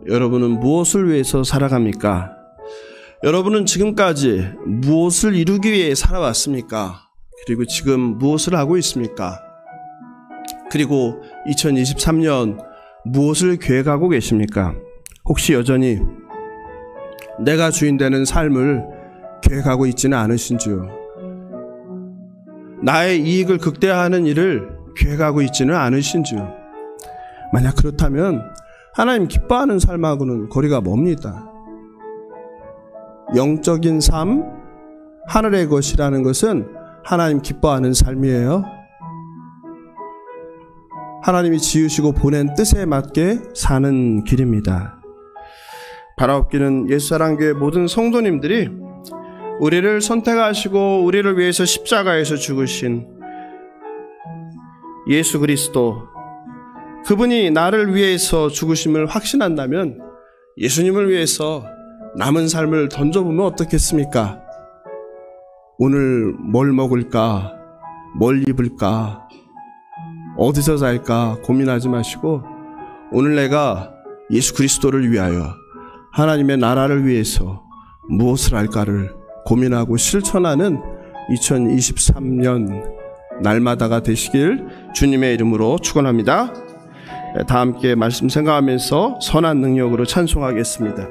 여러분은 무엇을 위해서 살아갑니까? 여러분은 지금까지 무엇을 이루기 위해 살아왔습니까? 그리고 지금 무엇을 하고 있습니까? 그리고 2023년 무엇을 계획하고 계십니까? 혹시 여전히 내가 주인 되는 삶을 계획하고 있지는 않으신지요? 나의 이익을 극대화하는 일을 계획하고 있지는 않으신지요? 만약 그렇다면 하나님 기뻐하는 삶하고는 거리가 멉니다. 영적인 삶, 하늘의 것이라는 것은 하나님 기뻐하는 삶이에요. 하나님이 지으시고 보낸 뜻에 맞게 사는 길입니다. 바라옵기는 옛사랑교회 모든 성도님들이 우리를 선택하시고 우리를 위해서 십자가에서 죽으신 예수 그리스도, 그분이 나를 위해서 죽으심을 확신한다면 예수님을 위해서 남은 삶을 던져보면 어떻겠습니까? 오늘 뭘 먹을까? 뭘 입을까? 어디서 살까? 고민하지 마시고 오늘 내가 예수 그리스도를 위하여 하나님의 나라를 위해서 무엇을 할까를 고민하고 실천하는 2023년 날마다가 되시길 주님의 이름으로 축원합니다. 다 함께 말씀 생각하면서 선한 능력으로 찬송하겠습니다.